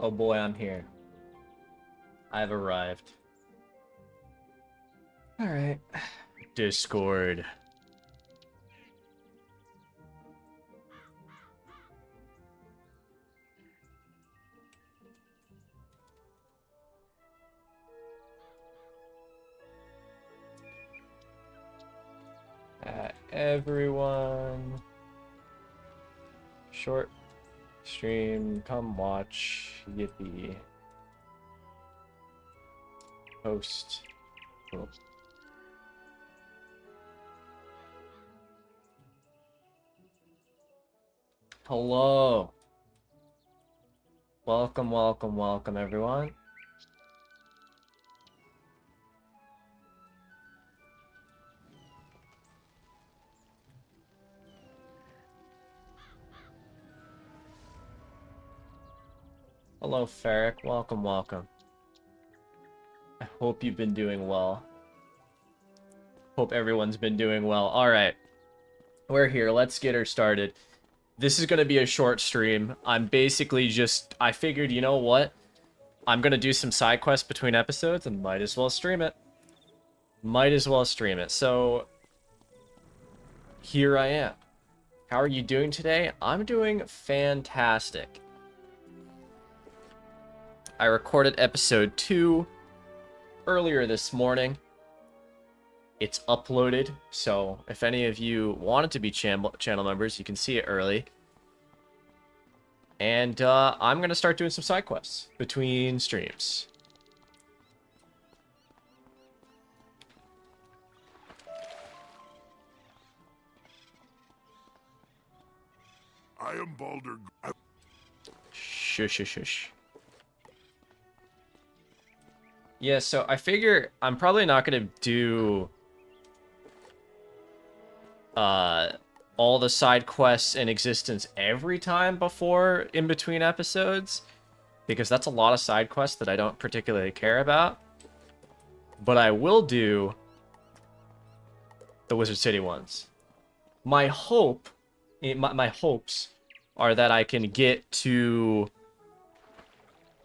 Oh boy, I'm here. I've arrived. Alright. Discord. Everyone. Short stream, come watch. Yippee. Host. Cool. Hello. Welcome, welcome, welcome, everyone. Hello, Ferric. Welcome, welcome. I hope you've been doing well. Hope everyone's been doing well. Alright. We're here. Let's get her started. This is going to be a short stream. I'm basically just... I figured, you know what? I'm going to do some side quests between episodes and might as well stream it. Might as well stream it. So, here I am. How are you doing today? I'm doing fantastic. I recorded episode 2 earlier this morning. It's uploaded, so if any of you wanted to be channel members, you can see it early. And I'm going to start doing some side quests between streams. I am Baldur. Shush, shush, shush. Yeah, so I figure I'm probably not going to do all the side quests in existence every time before in between episodes, because that's a lot of side quests that I don't particularly care about. But I will do the Wizard City ones. My hope, my hopes are that I can get to...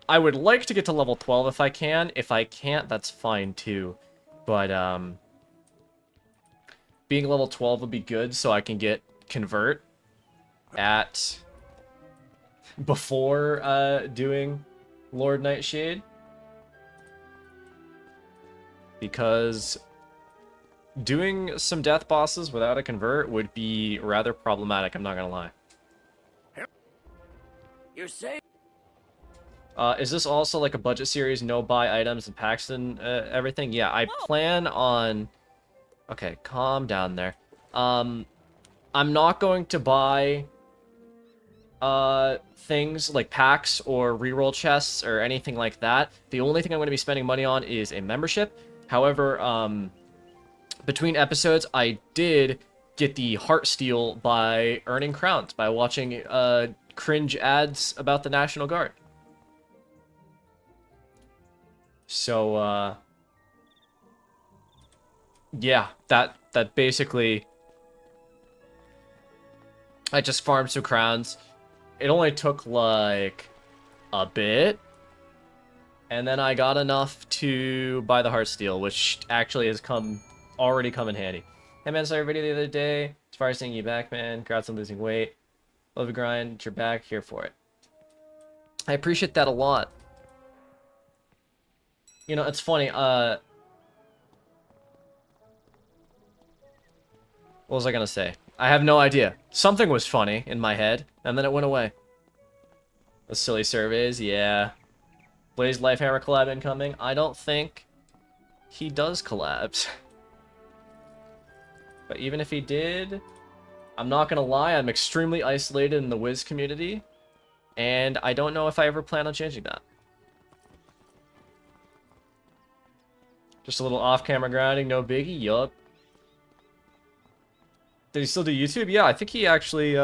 I would like to get to level 12 if I can. If I can't, that's fine too. But, being level 12 would be good so I can get Convert at... before, doing Lord Nightshade. Because doing some death bosses without a Convert would be rather problematic, I'm not gonna lie. You're safe. Is this also like a budget series, no buy items and packs and everything? Yeah, I plan on... Okay, calm down there. I'm not going to buy things like packs or reroll chests or anything like that. The only thing I'm going to be spending money on is a membership. However, between episodes, I did get the Heartsteel by earning crowns, by watching cringe ads about the National Guard. So, yeah, that basically... I just farmed some crowns. It only took, like, a bit. And then I got enough to buy the Heartsteel, which actually has already come in handy. Hey man, saw your video the other day. As far as seeing you back, man. Congrats on losing weight. Love the grind. You're back. Here for it. I appreciate that a lot. You know, it's funny, what was I gonna say? I have no idea. Something was funny in my head, and then it went away. The silly surveys, yeah. Blaze Lifehammer collab incoming. I don't think he does collabs. But even if he did, I'm not gonna lie, I'm extremely isolated in the Wiz community, and I don't know if I ever plan on changing that. Just a little off-camera grinding, no biggie, yup. Did he still do YouTube? Yeah, I think he actually,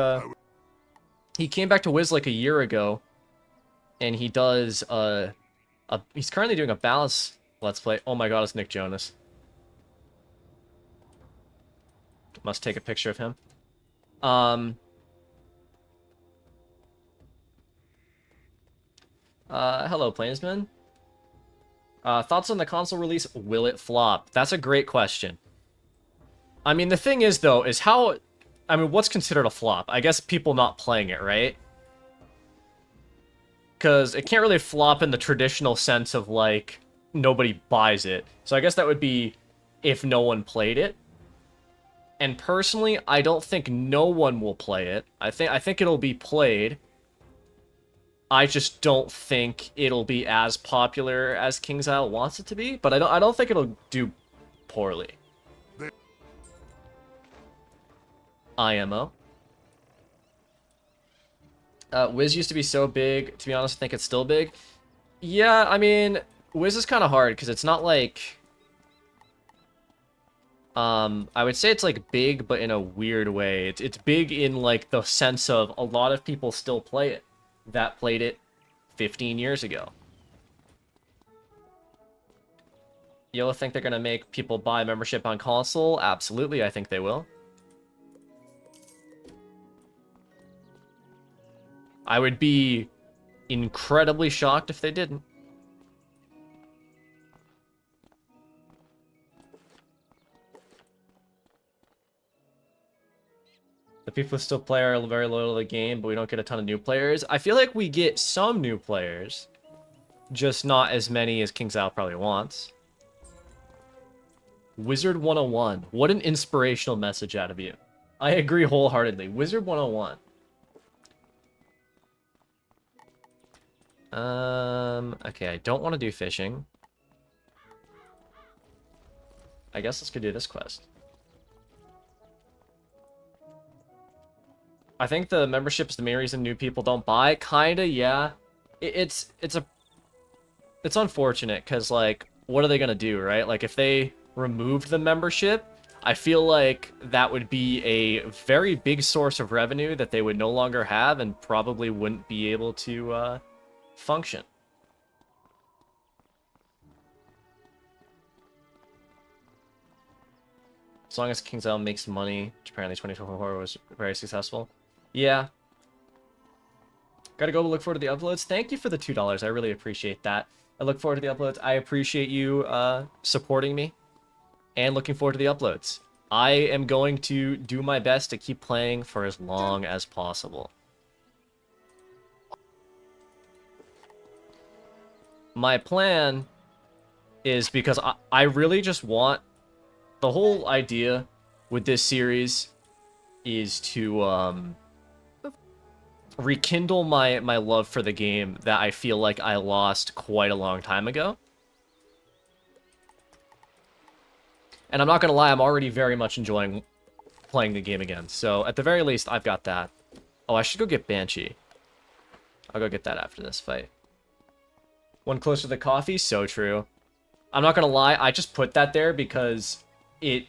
he came back to Wiz like a year ago, and he does, he's currently doing a balance Let's Play. Oh my god, it's Nick Jonas. Must take a picture of him. Hello, Plainsman. Thoughts on the console release? Will it flop? That's a great question. I mean, the thing is, though, is how... I mean, what's considered a flop? I guess people not playing it, right? Because it can't really flop in the traditional sense of, like, nobody buys it. So I guess that would be if no one played it. And personally, I don't think no one will play it. I think it'll be played. I just don't think it'll be as popular as King's Isle wants it to be, but I don't think it'll do poorly. IMO. Wiz used to be so big. To be honest, I think it's still big. Yeah, I mean, Wiz is kind of hard because it's not like... I would say it's like big, but in a weird way. It's big in like the sense of a lot of people still play it that played it 15 years ago. You'll think they're gonna make people buy membership on console? Absolutely, I think they will. I would be incredibly shocked if they didn't. The people who still play are very loyal to the game, but we don't get a ton of new players. I feel like we get some new players, just not as many as King's Isle probably wants. Wizard101. What an inspirational message out of you. I agree wholeheartedly. Wizard101. Okay, I don't want to do fishing. I guess let's go do this quest. I think the membership is the main reason new people don't buy. Kinda, yeah. It's unfortunate, because, like, what are they gonna do, right? Like, if they removed the membership, I feel like that would be a very big source of revenue that they would no longer have and probably wouldn't be able to, function. As long as King's Isle makes money, which apparently 2024 was very successful. Yeah. Gotta go look forward to the uploads. Thank you for the $2. I really appreciate that. I look forward to the uploads. I appreciate you supporting me and looking forward to the uploads. I am going to do my best to keep playing for as long as possible. My plan is, because I really just want... The whole idea with this series is to rekindle my love for the game that I feel like I lost quite a long time ago. And I'm not gonna lie, I'm already very much enjoying playing the game again. So at the very least, I've got that. Oh, I should go get Banshee. I'll go get that after this fight. One closer to the coffee? So true. I'm not gonna lie, I just put that there because it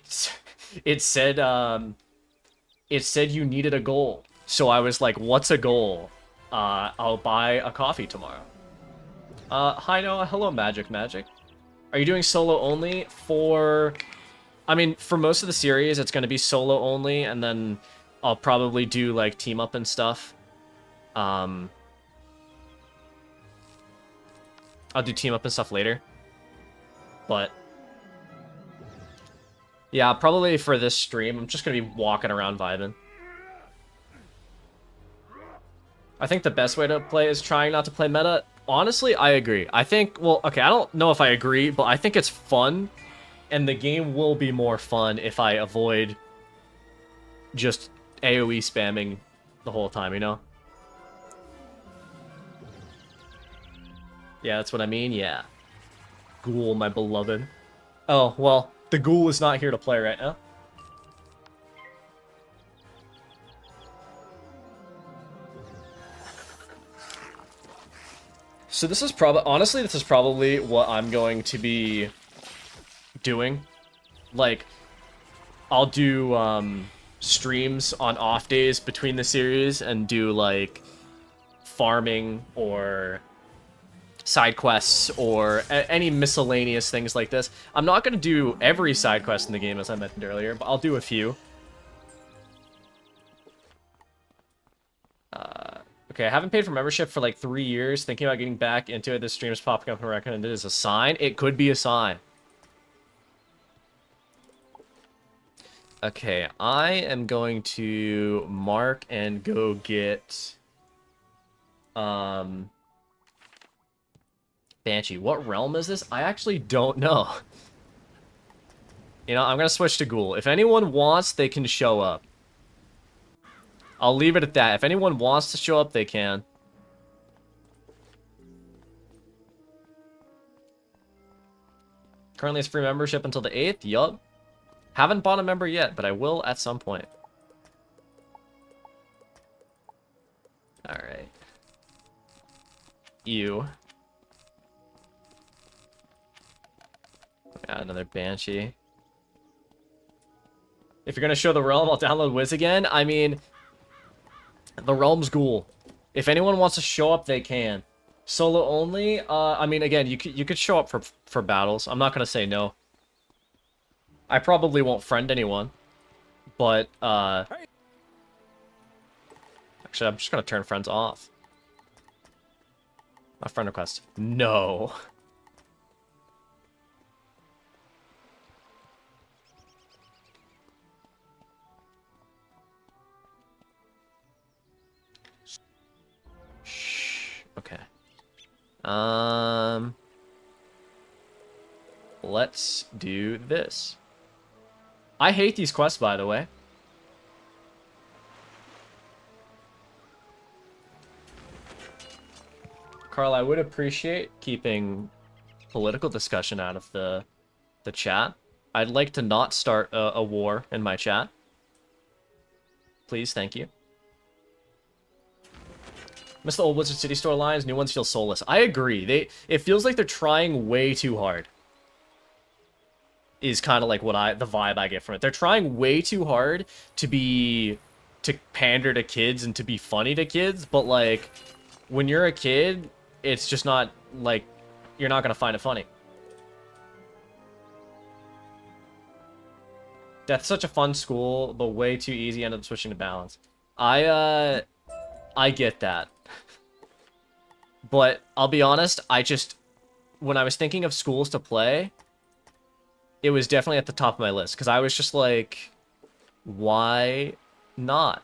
said you needed a goal. So I was like, what's a goal? I'll buy a coffee tomorrow. Hi Noah, hello Magic. Are you doing solo only? I mean, for most of the series, it's gonna be solo only, and then I'll probably do like team up and stuff. I'll do team up and stuff later. But yeah, probably for this stream, I'm just gonna be walking around vibing. I think the best way to play is trying not to play meta. Honestly, I agree. I think, well, okay, I don't know if I agree, but I think it's fun, and the game will be more fun if I avoid just AoE spamming the whole time, you know? Yeah, that's what I mean, yeah. Ghoul, my beloved. Oh, well, the ghoul is not here to play right now. So this is probably, honestly, this is probably what I'm going to be doing. Like, I'll do streams on off days between the series and do like farming or side quests or any miscellaneous things like this. I'm not going to do every side quest in the game, as I mentioned earlier, but I'll do a few. Okay, Okay, I haven't paid for membership for like 3 years. Thinking about getting back into it. This stream is popping up and recommended as a sign. It could be a sign. Okay, I am going to mark and go get Banshee. What realm is this? I actually don't know. You know, I'm gonna switch to Ghoul. If anyone wants, they can show up. I'll leave it at that. If anyone wants to show up, they can. Currently, it's free membership until the 8th. Yup. Haven't bought a member yet, but I will at some point. Alright. You. Got another Banshee. If you're gonna show the realm, I'll download Wiz again. I mean, the realm's Ghoul. If anyone wants to show up, they can. Solo only. I mean, again, you could show up for battles. I'm not gonna say no. I probably won't friend anyone, but actually, I'm just gonna turn friends off. My friend request. No. Shh. Okay. Let's do this. I hate these quests, by the way. Carl, I would appreciate keeping political discussion out of the chat. I'd like to not start a war in my chat. Please, thank you. Miss the old Wizard City store lines, new ones feel soulless. I agree. It feels like they're trying way too hard. Is kind of like the vibe I get from it. They're trying way too hard to pander to kids and to be funny to kids, but like when you're a kid, it's just not like you're not gonna find it funny. That's such a fun school, but way too easy. Ended up switching to balance. I get that, but I'll be honest. When I was thinking of schools to play, it was definitely at the top of my list, because I was just like, why not?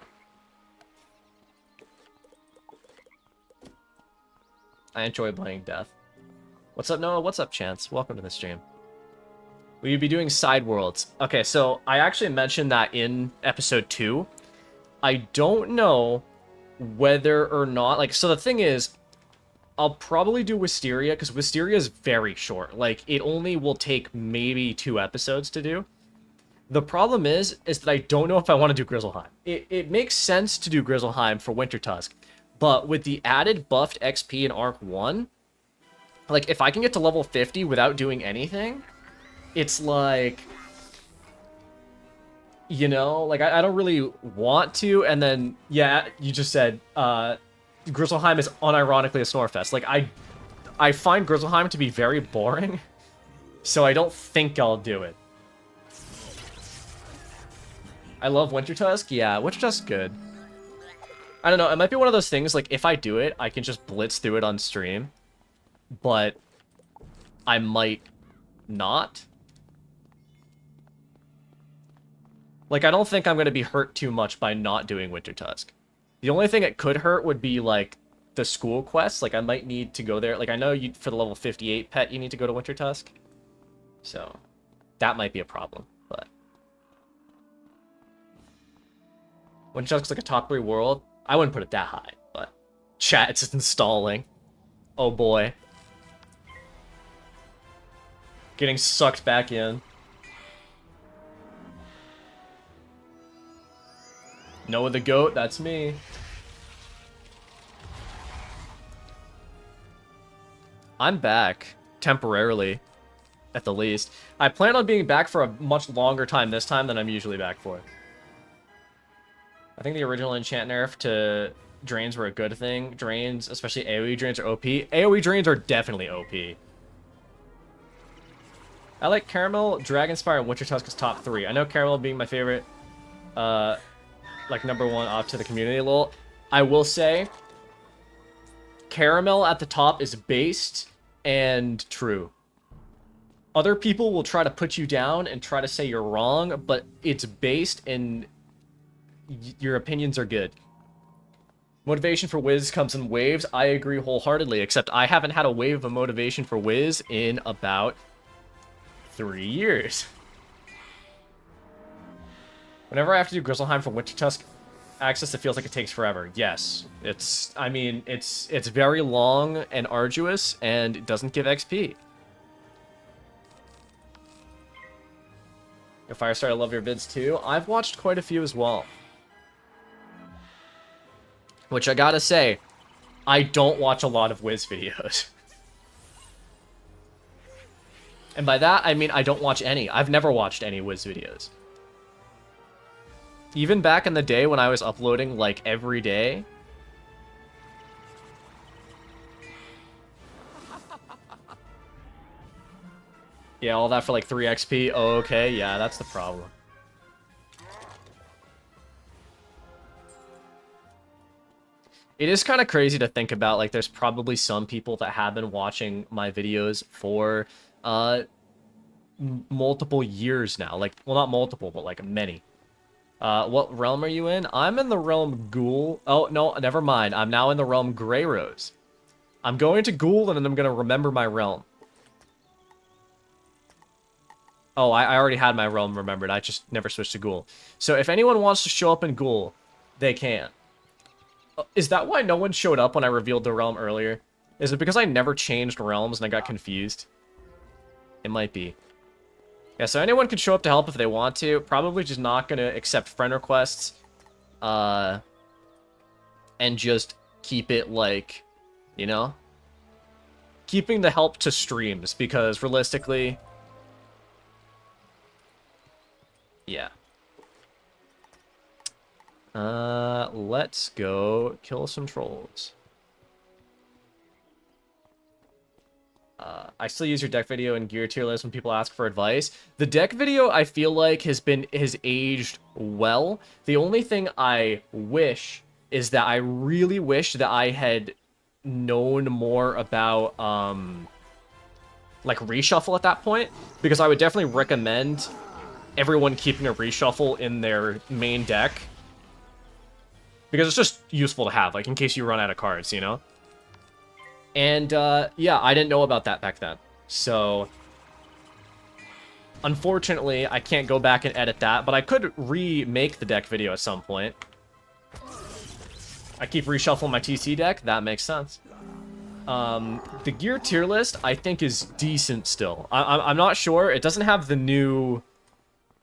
I enjoy playing Death. What's up, Noah? What's up, Chance? Welcome to the stream. Will you be doing side worlds? Okay, so I actually mentioned that in episode 2. I don't know whether or not... Like, so the thing is, I'll probably do Wisteria, because Wisteria is very short. Like, it only will take maybe 2 episodes to do. The problem is that I don't know if I want to do Grizzleheim. It makes sense to do Grizzleheim for Wintertusk, but with the added buffed XP in Arc 1, like, if I can get to level 50 without doing anything, it's like... You know, like, I don't really want to, and then, yeah, you just said, Grizzleheim is unironically a Snorefest. Like, I find Grizzleheim to be very boring, so I don't think I'll do it. I love Wintertusk. Yeah, Wintertusk's good. I don't know, it might be one of those things, like, if I do it, I can just blitz through it on stream, but I might not. Like, I don't think I'm going to be hurt too much by not doing Wintertusk. The only thing it could hurt would be, like, the school quests. Like, I might need to go there. Like, I know for the level 58 pet, you need to go to Wintertusk. So, that might be a problem, but... Wintertusk's like a top 3 world. I wouldn't put it that high, but... Chat, it's just installing. Oh boy. Getting sucked back in. Noah the Goat, that's me. I'm back. Temporarily. At the least. I plan on being back for a much longer time this time than I'm usually back for. I think the original enchant nerf to drains were a good thing. Drains, especially AoE drains, are OP. AoE drains are definitely OP. I like Caramel, Dragonspire, and Wintertusk as top 3. I know Caramel being my favorite. Like, #1 off to the community a little. I will say, caramel at the top is based and true. Other people will try to put you down and try to say you're wrong, but it's based and your opinions are good. Motivation for Wiz comes in waves. I agree wholeheartedly, except I haven't had a wave of motivation for Wiz in about 3 years. Whenever I have to do Grizzleheim for Wintertusk access, it feels like it takes forever. Yes, I mean, it's very long and arduous, and it doesn't give XP. Firestar, I love your vids too. I've watched quite a few as well. Which I gotta say, I don't watch a lot of Wiz videos. And by that, I mean I don't watch any. I've never watched any Wiz videos. Even back in the day when I was uploading, like, every day. Yeah, all that for, like, 3 XP. Oh, okay, yeah, that's the problem. It is kind of crazy to think about, like, there's probably some people that have been watching my videos for, multiple years now. Like, well, not multiple, but, like, many. What realm are you in? I'm in the realm Ghoul. Oh, no, never mind. I'm now in the realm Grey Rose. I'm going to Ghoul, and then I'm going to remember my realm. Oh, I already had my realm remembered. I just never switched to Ghoul. So if anyone wants to show up in Ghoul, they can. Is that why no one showed up when I revealed the realm earlier? Is it because I never changed realms and I got confused? It might be. Yeah, so anyone can show up to help if they want to. Probably just not going to accept friend requests. And just keep it, like, you know? Keeping the help to streams, because realistically... Yeah. Let's go kill some trolls. I still use your deck video and gear tier list when people ask for advice. The deck video, I feel like, has aged well. The only thing I wish is that I really wish that I had known more about, like, reshuffle at that point. Because I would definitely recommend everyone keeping a reshuffle in their main deck. Because it's just useful to have, like, in case you run out of cards, you know? And, yeah, I didn't know about that back then. So, unfortunately, I can't go back and edit that, but I could remake the deck video at some point. I keep reshuffling my TC deck, that makes sense. The gear tier list, I think, is decent still. I'm not sure, it doesn't have the new...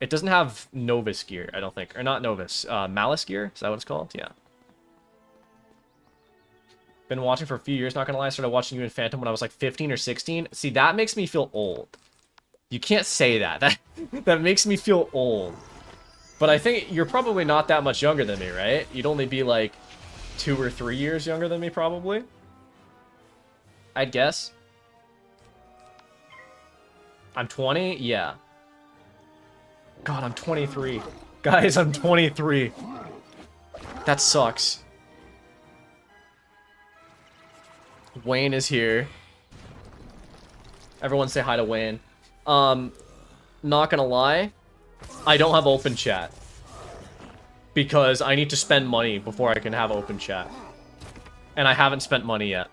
It doesn't have Novus gear, I don't think. Or not Novus, Malice gear? Is that what it's called? Yeah. Been watching for a few years, not gonna lie. I started watching you in Phantom when I was like 15 or 16. See, that makes me feel old. You can't say that. That makes me feel old. But I think you're probably not that much younger than me, right? You'd only be like 2 or 3 years younger than me, probably. I'd guess. I'm 20? Yeah. God, I'm 23. Guys, I'm 23. That sucks. Wayne is here. Everyone say hi to Wayne. Not gonna lie, I don't have open chat. Because I need to spend money before I can have open chat. And I haven't spent money yet.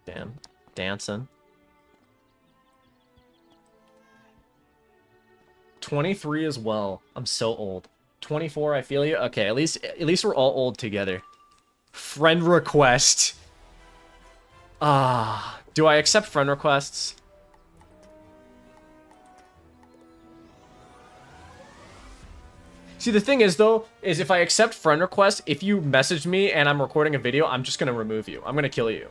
Damn. Dancing. 23 as well. I'm so old. 24, I feel you. Okay, at least we're all old together. Friend request. Do I accept friend requests? See, the thing is, though, is if I accept friend requests, if you message me and I'm recording a video, I'm just gonna remove you. I'm gonna kill you.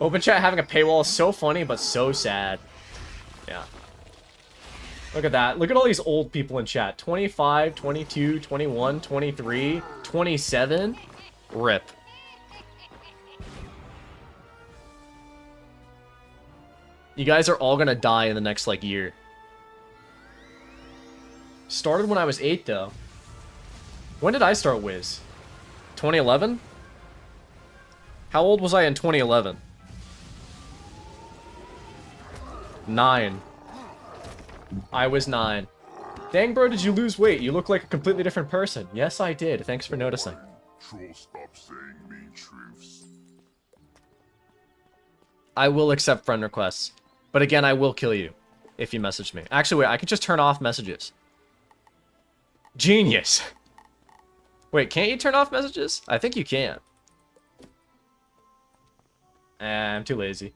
Open chat having a paywall is so funny, but so sad. Yeah. Look at that. Look at all these old people in chat. 25, 22, 21, 23, 27. Rip. You guys are all gonna die in the next, like, year. Started when I was 8, though. When did I start Wiz? 2011? How old was I in 2011? 9. I was 9. Dang, bro, did you lose weight? You look like a completely different person. Yes, I did. Thanks for noticing. Troll, stop saying mean truths. I will accept friend requests. But again, I will kill you if you message me. Actually, wait, I can just turn off messages. Genius. Wait, can't you turn off messages? I think you can. I'm too lazy.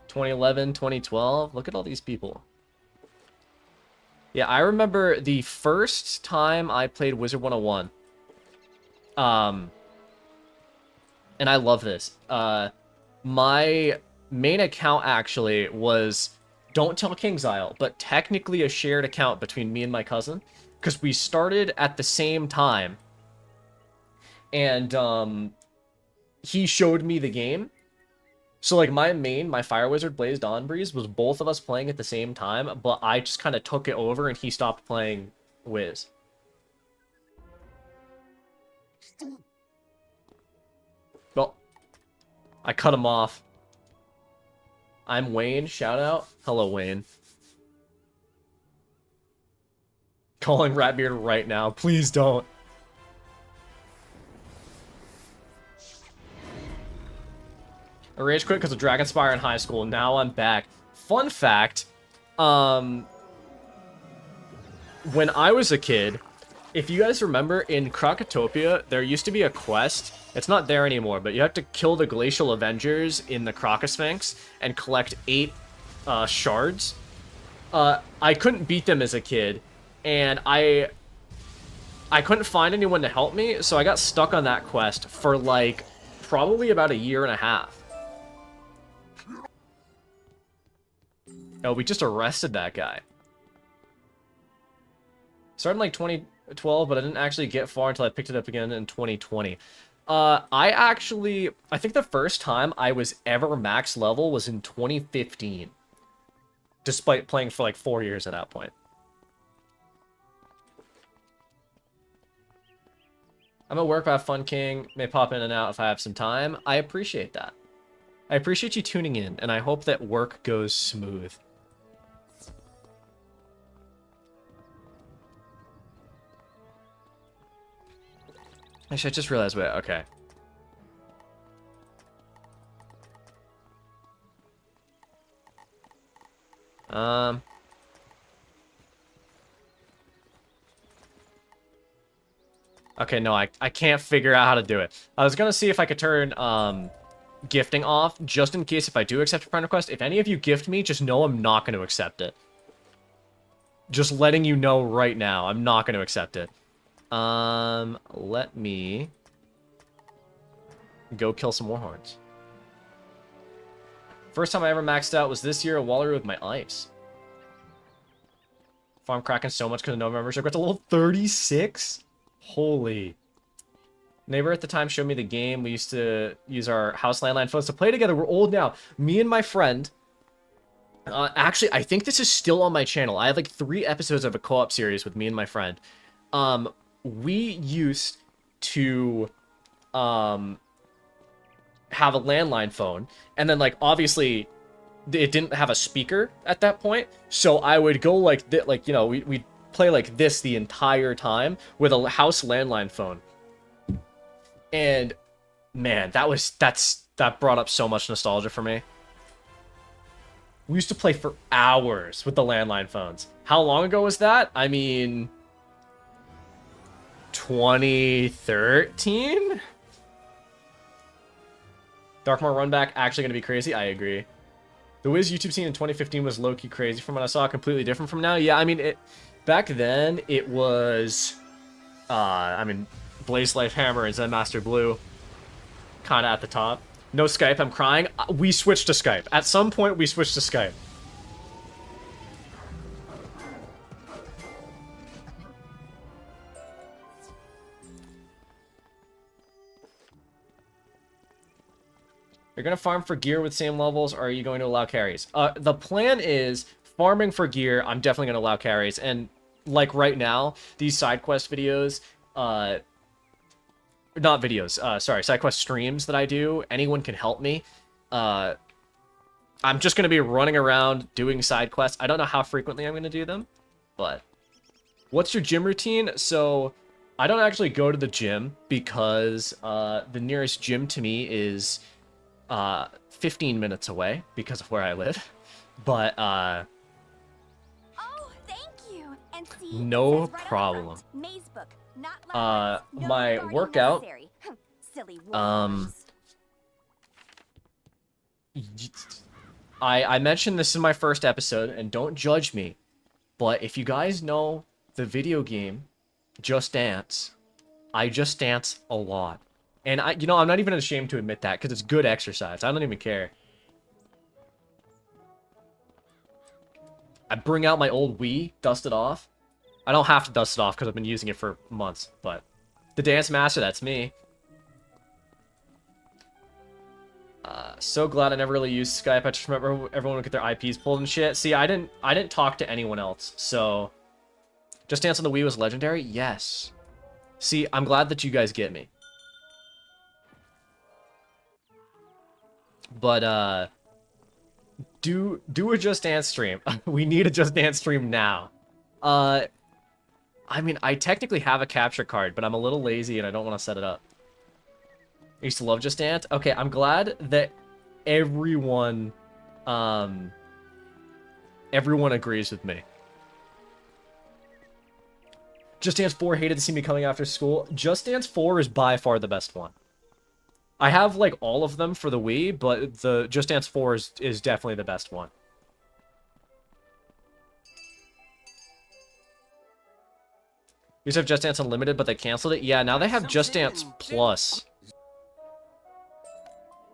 2011, 2012. Look at all these people. Yeah, I remember the first time I played Wizard101. And I love this. My main account actually was Don't Tell King's Isle, but technically a shared account between me and my cousin, because we started at the same time. And he showed me the game. So, like, my Fire Wizard, Blaze Dawnbreeze, was both of us playing at the same time, but I just kind of took it over and he stopped playing Wiz. Well, I cut him off. I'm Wayne, shout out. Hello, Wayne. Calling Ratbeard right now, please don't. I rage quit because of Dragonspire in high school. Now I'm back. Fun fact, when I was a kid, if you guys remember, in Krokotopia, there used to be a quest. It's not there anymore, but you have to kill the Glacial Avengers in the Krokosphinx and collect 8 shards. I couldn't beat them as a kid, and I couldn't find anyone to help me, so I got stuck on that quest for, like, probably about a year and a half. Oh, we just arrested that guy. Started in like 2012, but I didn't actually get far until I picked it up again in 2020. I think the first time I was ever max level was in 2015. Despite playing for like 4 years at that point. I'm at work, but I have fun, King. May pop in and out if I have some time. I appreciate that. I appreciate you tuning in, and I hope that work goes smooth. Actually, I just realized, wait, okay. Okay, no, I can't figure out how to do it. I was gonna see if I could turn, gifting off, just in case if I do accept a friend request. If any of you gift me, just know I'm not gonna accept it. Just letting you know right now, I'm not gonna accept it. Let me go kill some warhorns. First time I ever maxed out was this year, a Wallaroo with my ice. Farm cracking so much because of no membership. Got to level 36? Holy. Neighbor at the time showed me the game. We used to use our house landline phones to play together. We're old now. Me and my friend... actually, I think this is still on my channel. I have like 3 episodes of a co-op series with me and my friend. We used to have a landline phone, and then like obviously it didn't have a speaker at that point, so I would go like that, like, you know, we'd play like this the entire time with a house landline phone. And man, that brought up so much nostalgia for me. We used to play for hours with the landline phones. How long ago was that? I mean, 2013? Darkmoor Runback actually going to be crazy? I agree. The Wiz YouTube scene in 2015 was low-key crazy from what I saw. Completely different from now. Yeah, I mean, back then, it was... I mean, Blaze Life Hammer and Zen Master Blue kind of at the top. No Skype, I'm crying. We switched to Skype. At some point, we switched to Skype. You're going to farm for gear with same levels, or are you going to allow carries? The plan is farming for gear. I'm definitely going to allow carries. And like right now, these side quest videos, not videos, sorry, side quest streams that I do, anyone can help me. I'm just going to be running around doing side quests. I don't know how frequently I'm going to do them, but what's your gym routine? So I don't actually go to the gym because the nearest gym to me is 15 minutes away because of where I live. But Oh, thank you. And see, no it says right on the problem. front, Maze book, not labyrinths, no My guarding workout, necessary. Silly warriors. I mentioned this in my first episode, and don't judge me, but if you guys know the video game Just Dance, I just dance a lot. And I'm not even ashamed to admit that, because it's good exercise. I don't even care. I bring out my old Wii, dust it off. I don't have to dust it off because I've been using it for months, but the Dance Master, that's me. So glad I never really used Skype. I just remember everyone would get their IPs pulled and shit. See, I didn't talk to anyone else, so Just Dance on the Wii was legendary? Yes. See, I'm glad that you guys get me. But, do a Just Dance stream. We need a Just Dance stream now. I mean, I technically have a capture card, but I'm a little lazy and I don't want to set it up. I used to love Just Dance. Okay, I'm glad that everyone agrees with me. Just Dance 4 hated to see me coming after school. Just Dance 4 is by far the best one. I have, like, all of them for the Wii, but the Just Dance 4 is definitely the best one. Used to have Just Dance Unlimited, but they canceled it. Yeah, now they have Just Dance Plus.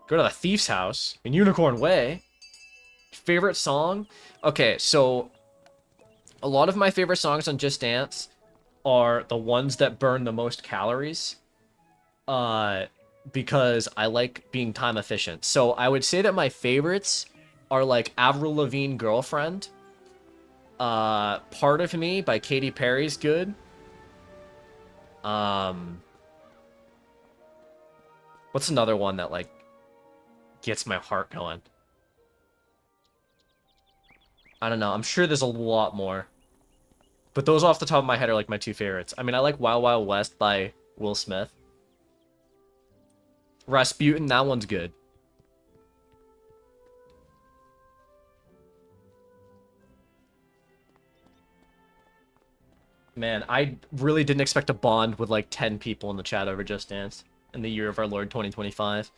Go to the Thief's House in Unicorn Way. Favorite song? Okay, so a lot of my favorite songs on Just Dance are the ones that burn the most calories. Because I like being time efficient. So I would say that my favorites are like Avril Lavigne Girlfriend. Part of Me by Katy Perry's good. What's another one that like gets my heart going? I don't know. I'm sure there's a lot more. But those off the top of my head are like my two favorites. I mean, I like Wild Wild West by Will Smith. Rasputin, that one's good. Man, I really didn't expect to bond with like 10 people in the chat over Just Dance in the year of our Lord 2025.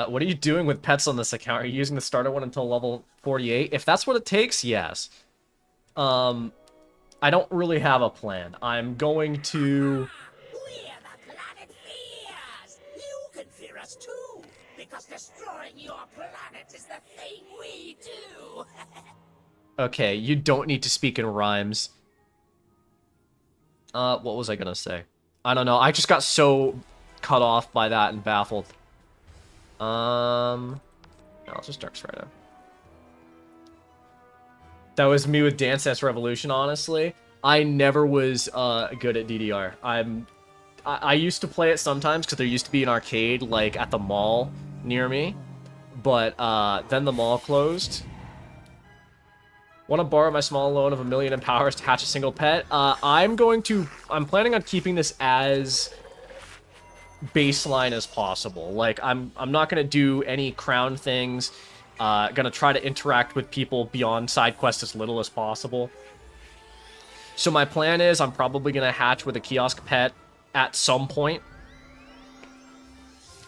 What are you doing with pets on this account? Are you using the starter one until level 48? If that's what it takes, yes. I don't really have a plan. I'm going to... We're the planet fears! You can fear us too, because destroying your planet is the thing we do! Okay, you don't need to speak in rhymes. What was I gonna say? I don't know. I just got so cut off by that and baffled. No, it's just Dark Strider. That was me with Dance Dance Revolution, honestly. I never was good at DDR. I used to play it sometimes because there used to be an arcade like at the mall near me, but then the mall closed. Want to borrow my small loan of $1 million in powers to hatch a single pet? I'm planning on keeping this as baseline as possible. Like I'm not gonna do any crown things. Gonna try to interact with people beyond side quests as little as possible. So my plan is I'm probably gonna hatch with a kiosk pet at some point.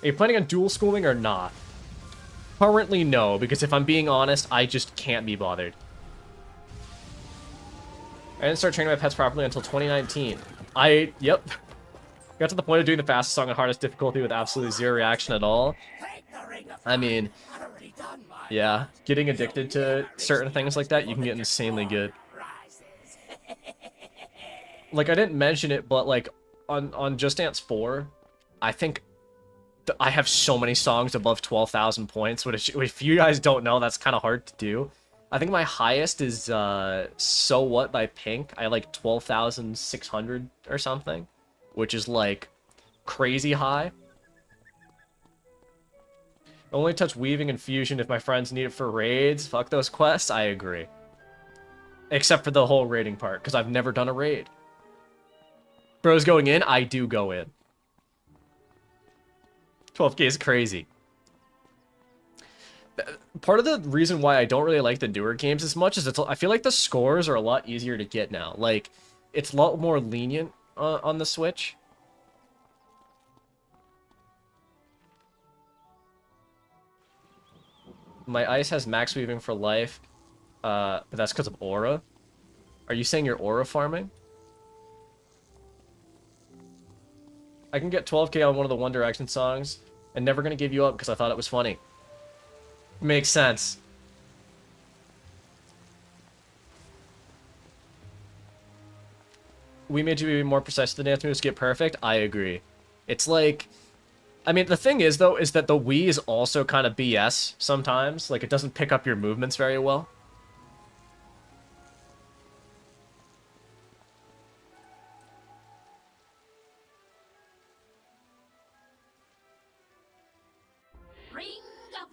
Are you planning on dual schooling or not? Currently, no, because if I'm being honest, I just can't be bothered. I didn't start training my pets properly until 2019. Yep. Got to the point of doing the fastest song at hardest difficulty with absolutely zero reaction at all. I mean, yeah, getting addicted to certain things like that, you can get insanely good. Like, I didn't mention it, but, like, on Just Dance 4, I think I have so many songs above 12,000 points, which if you guys don't know, that's kind of hard to do. I think my highest is So What by Pink. I like 12,600 or something, which is like crazy high. Only touch Weaving and Fusion if my friends need it for raids. Fuck those quests. I agree. Except for the whole raiding part, because I've never done a raid. Bros going in? I do go in. 12k is crazy. Part of the reason why I don't really like the newer games as much is I feel like the scores are a lot easier to get now. Like, it's a lot more lenient on the Switch. My ice has max weaving for life, but that's because of aura. Are you saying you're aura farming? I can get 12k on one of the One Direction songs, and Never Gonna Give You Up because I thought it was funny. Makes sense. We made you be more precise than the dance moves get perfect. I agree. It's like, I mean, the thing is, though, is that the Wii is also kind of BS sometimes. Like, it doesn't pick up your movements very well. Ring of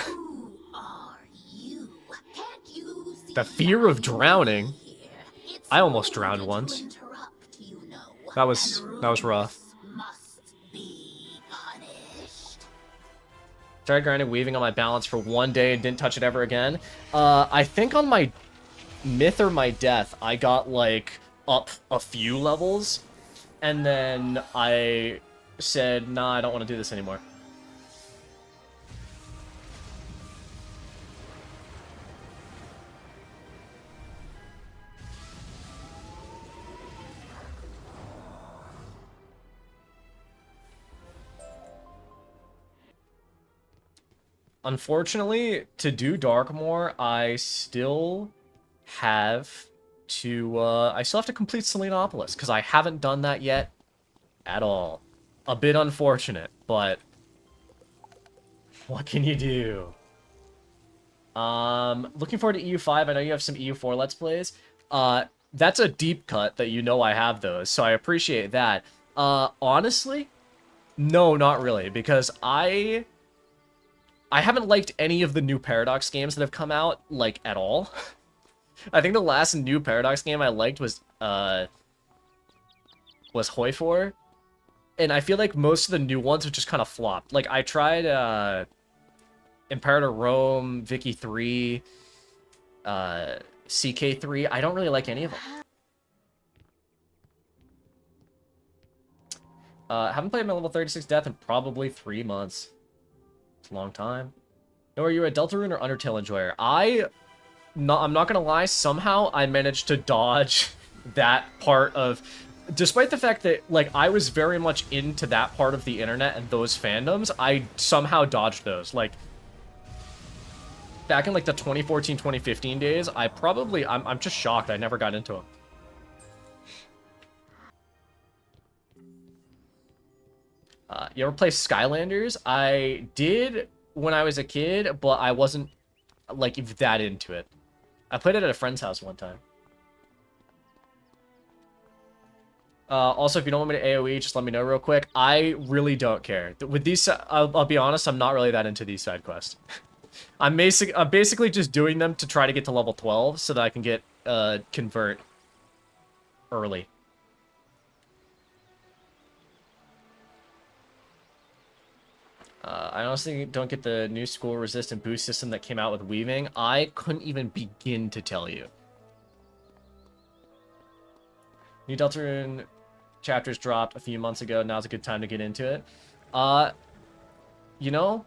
Who are you? Can't you see The fear of I'm drowning. here? It's I almost no drowned order to once. interrupt, you know, That was rough. and rules must be punished. Started grinding weaving on my balance for one day and didn't touch it ever again. I think on my myth or my death, I got like up a few levels, and then I said, nah, I don't want to do this anymore. Unfortunately, to do Darkmoor, I still have to complete Selenopolis, because I haven't done that yet at all. A bit unfortunate, but what can you do? Looking forward to EU5. I know you have some EU4 Let's Plays. That's a deep cut that you know I have those, so I appreciate that. Honestly, no, not really, because I haven't liked any of the new Paradox games that have come out, like, at all. I think the last new Paradox game I liked was Hoi4. And I feel like most of the new ones have just kind of flopped. Like, I tried, Imperator Rome, Vicky 3, CK3. I don't really like any of them. Haven't played my level 36 death in probably 3 months. It's a long time. Now, are you a Deltarune or Undertale enjoyer? I'm not gonna lie, somehow I managed to dodge that part of... Despite the fact that, like, I was very much into that part of the internet and those fandoms, I somehow dodged those. Like, back in, like, the 2014-2015 days, I'm just shocked I never got into them. You ever play Skylanders? I did when I was a kid, but I wasn't, like, that into it. I played it at a friend's house one time. Also, if you don't want me to AoE, just let me know real quick. I really don't care. With these, I'll be honest, I'm not really that into these side quests. I'm basically just doing them to try to get to level 12 so that I can get convert early. I honestly don't get the new school resistant boost system that came out with weaving. I couldn't even begin to tell you. New Deltarune chapters dropped a few months ago. Now's a good time to get into it. You know,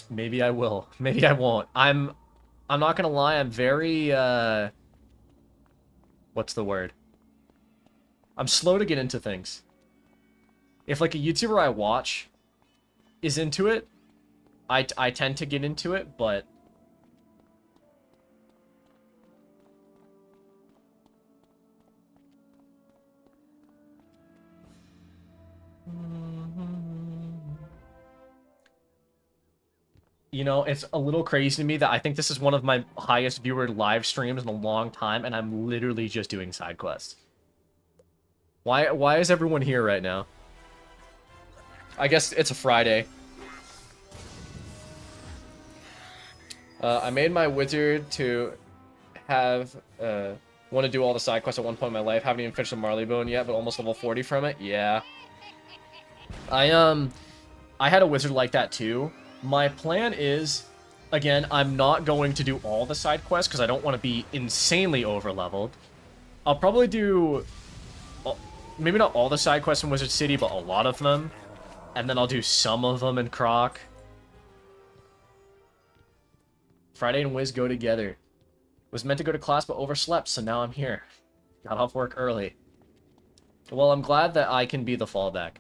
maybe I will. Maybe I won't. I'm not gonna lie. I'm very what's the word? I'm slow to get into things. If like a YouTuber I watch is into it, I tend to get into it, but You know, it's a little crazy to me that I think this is one of my highest viewer live streams in a long time, and I'm literally just doing side quests. Why is everyone here right now? I guess it's a Friday. I made my wizard to have want to do all the side quests at one point in my life. Haven't even finished the Marleybone yet, but almost level 40 from it. Yeah. I had a wizard like that too. My plan is, again, I'm not going to do all the side quests because I don't want to be insanely over leveled. I'll probably do maybe not all the side quests in Wizard City, but a lot of them. And then I'll do some of them in KROK. Friday and Wiz go together. Was meant to go to class, but overslept, so now I'm here. Got off work early. Well, I'm glad that I can be the fallback.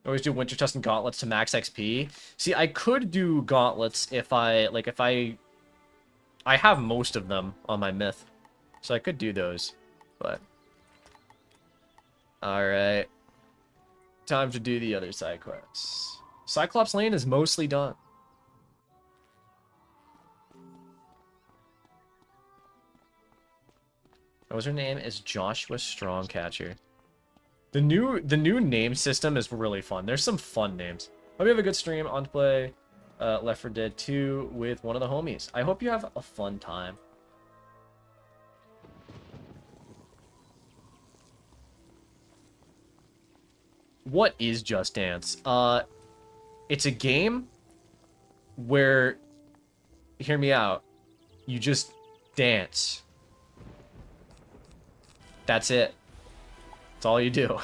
I always do winter test and gauntlets to max XP. See, I could do gauntlets if I have most of them on my myth. So I could do those, but... Alright. Time to do the other side quests. Cyclops Lane is mostly done. What was her name? Is Joshua Strongcatcher. The new name system is really fun. There's some fun names. Hope you have a good stream on to play Left 4 Dead 2 with one of the homies. I hope you have a fun time. What is Just Dance? It's a game where, hear me out, you just dance. That's it. That's all you do.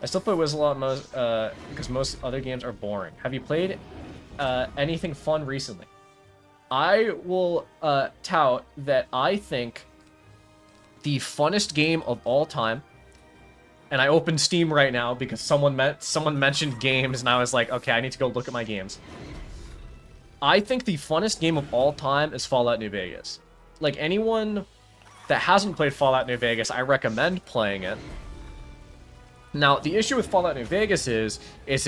I still play Wiz a lot because most other games are boring. Have you played anything fun recently? I will tout that I think the funnest game of all time, and I opened Steam right now because someone mentioned games, and I was like, okay, I need to go look at my games. I think the funnest game of all time is Fallout New Vegas. Like, anyone that hasn't played Fallout New Vegas, I recommend playing it. Now, the issue with Fallout New Vegas is it's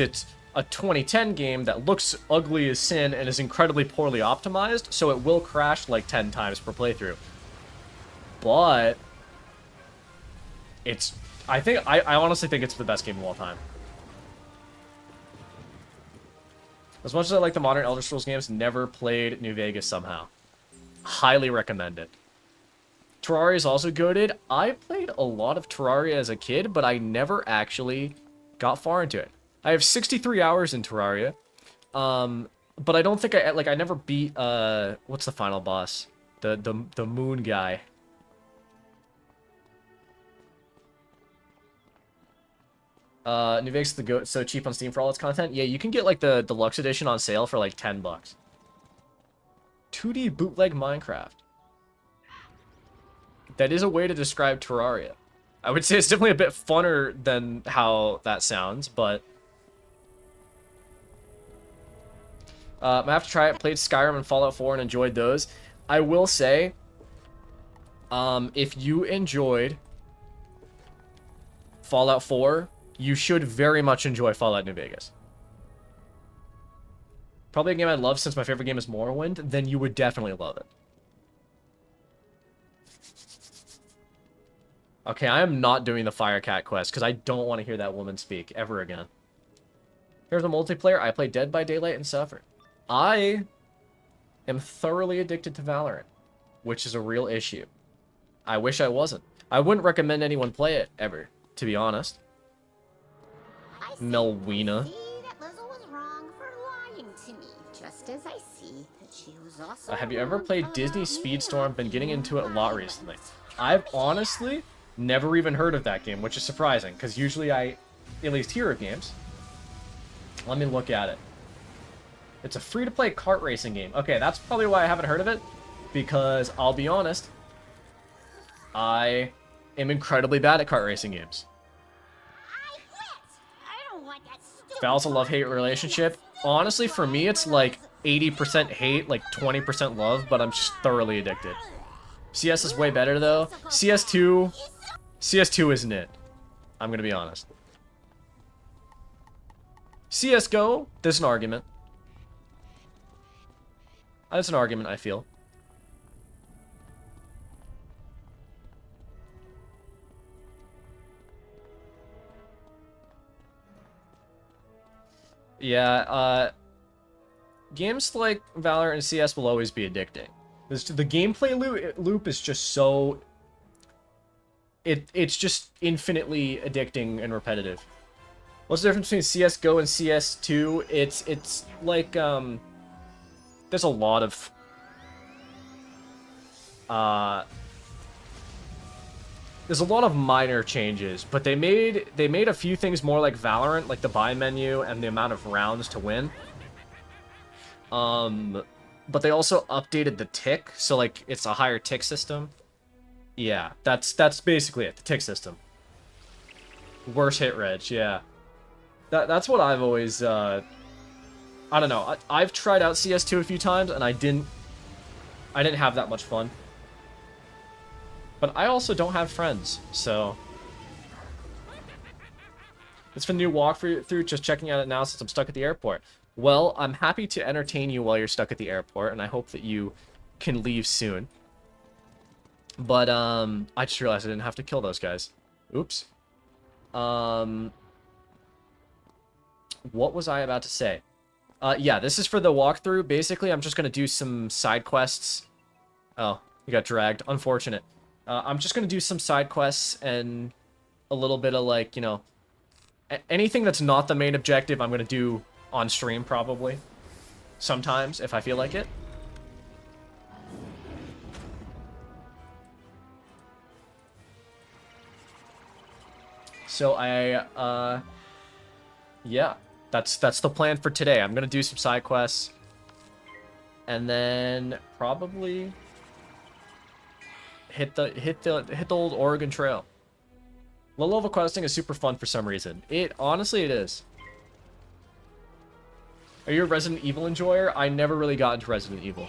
a 2010 game that looks ugly as sin and is incredibly poorly optimized, so it will crash like 10 times per playthrough. But it's, I honestly think it's the best game of all time. As much as I like the modern Elder Scrolls games, never played New Vegas somehow. Highly recommend it. Terraria is also goated. I played a lot of Terraria as a kid, but I never actually got far into it. I have 63 hours in Terraria, but I don't think I never beat what's the final boss? The moon guy. New Vegas the goat, so cheap on Steam for all its content. Yeah, you can get like the deluxe edition on sale for like $10. 2D bootleg Minecraft. That is a way to describe Terraria. I would say it's definitely a bit funner than how that sounds, but I have to try it. Played Skyrim and Fallout 4 and enjoyed those. I will say, if you enjoyed Fallout 4, you should very much enjoy Fallout New Vegas. Probably a game I love since my favorite game is Morrowind, then you would definitely love it. Okay, I am not doing the Firecat quest because I don't want to hear that woman speak ever again. Here's a multiplayer. I play Dead by Daylight and suffer. I am thoroughly addicted to Valorant, which is a real issue. I wish I wasn't. I wouldn't recommend anyone play it ever, to be honest. Melwina. Have you ever played Disney Speedstorm? Been getting into it a lot recently. I've honestly never even heard of that game, which is surprising, because usually I at least hear of games. Let me look at it. It's a free-to-play kart racing game. Okay, that's probably why I haven't heard of it, because I'll be honest, I am incredibly bad at kart racing games. Val's a love-hate relationship. Honestly, for me, it's like 80% hate, like 20% love, but I'm just thoroughly addicted. CS is way better though. CS2 isn't it. I'm gonna be honest. CSGO, there's an argument. That's an argument, I feel. Yeah, games like Valorant and CS will always be addicting. The gameplay loop is just so... It's just infinitely addicting and repetitive. What's the difference between CSGO and CS2? It's like, there's a lot of... There's a lot of minor changes, but they made a few things more like Valorant, like the buy menu and the amount of rounds to win. But they also updated the tick, so like it's a higher tick system. Yeah, that's basically it, the tick system. Worse hit reg, yeah. That's what I've always I don't know. I've tried out CS2 a few times and I didn't have that much fun. But I also don't have friends, so... It's for the new walkthrough, just checking out it now since I'm stuck at the airport. Well, I'm happy to entertain you while you're stuck at the airport, and I hope that you can leave soon. But, I just realized I didn't have to kill those guys. Oops. What was I about to say? Yeah, this is for the walkthrough. Basically, I'm just gonna do some side quests. Oh, you got dragged. Unfortunate. I'm just gonna do some side quests and a little bit of, like, you know, anything that's not the main objective I'm gonna do on stream, probably. Sometimes, if I feel like it. So yeah, that's the plan for today. I'm gonna do some side quests. And then probably hit the old Oregon Trail. Low-level questing is super fun for some reason. Honestly, it is. Are you a Resident Evil enjoyer? I never really got into Resident Evil.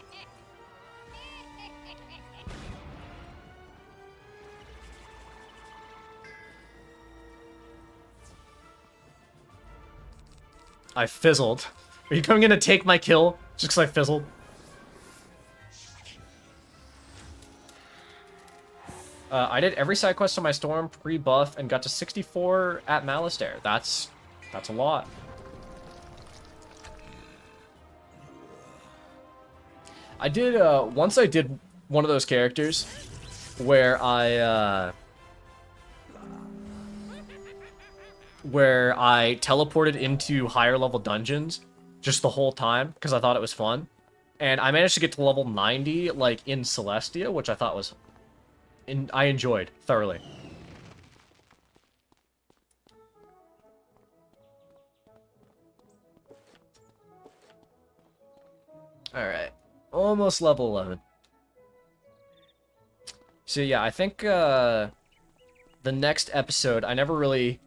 I fizzled. Are you coming in to take my kill just because I fizzled? I did every side quest on my Storm pre-buff and got to 64 at Malastare. That's a lot. I did, once I did one of those characters where I teleported into higher level dungeons just the whole time because I thought it was fun. And I managed to get to level 90, like, in Celestia, which I thought was... I enjoyed thoroughly. Alright. Almost level 11. So yeah, I think the next episode, I never really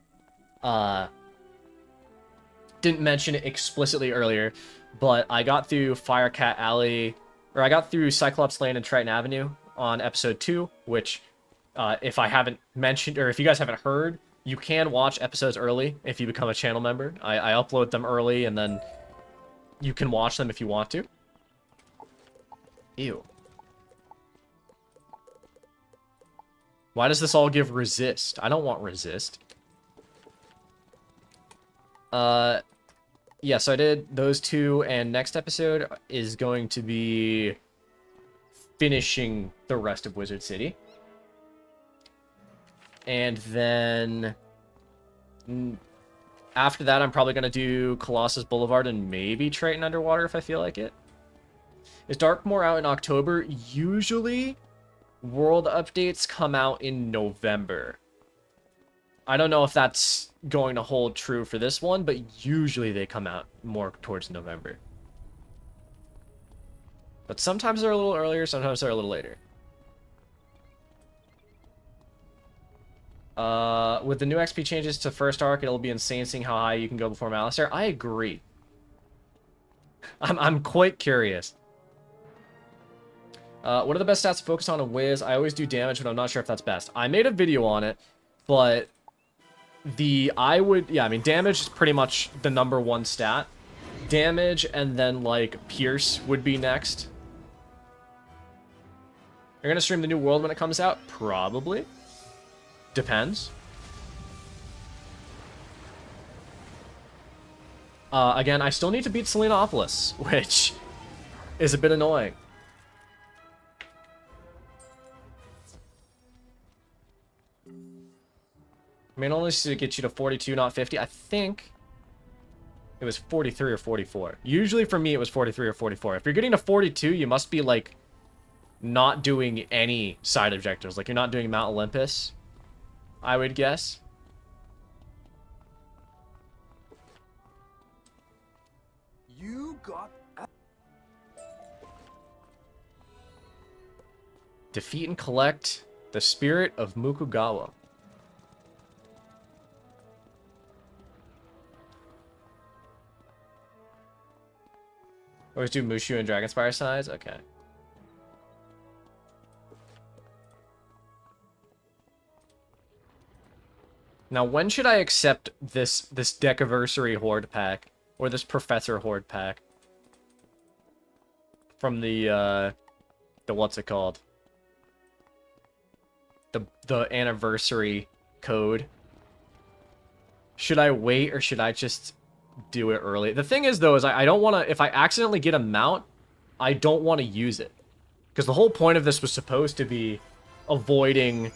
didn't mention it explicitly earlier, but I got through Firecat Alley, or I got through Cyclops Lane and Triton Avenue on episode 2, which if I haven't mentioned, or if you guys haven't heard, you can watch episodes early if you become a channel member. I upload them early, and then you can watch them if you want to. Ew. Why does this all give resist? I don't want resist. Yeah, so I did those two, and next episode is going to be finishing the rest of Wizard City. And then after that, I'm probably going to do Colossus Boulevard and maybe Triton Underwater if I feel like it. Is Darkmoor out in October? Usually, world updates come out in November. I don't know if that's going to hold true for this one, but usually they come out more towards November. But sometimes they're a little earlier, sometimes they're a little later. With the new XP changes to first arc, it'll be insane seeing how high you can go before Malastare. I agree. I'm quite curious. What are the best stats to focus on in Wiz? I always do damage, but I'm not sure if that's best. I made a video on it, but I mean, damage is pretty much the #1 stat. Damage and then, like, Pierce would be next. You're gonna stream the new world when it comes out? Probably. Depends. Again, I still need to beat Selenopolis, which is a bit annoying. I mean, only to get you to 42, not 50. I think it was 43 or 44. Usually for me, it was 43 or 44. If you're getting to 42, you must be, like, not doing any side objectives. Like, you're not doing Mount Olympus, I would guess. You got... Defeat and collect the spirit of Mukugawa. Always do Mushu and Dragonspire size? Okay. Now, when should I accept this Decaversary Horde pack? Or this Professor Horde pack? From the what's it called? The anniversary code. Should I wait or should I just do it early? The thing is, though, is I don't want to... If I accidentally get a mount, I don't want to use it. Because the whole point of this was supposed to be avoiding...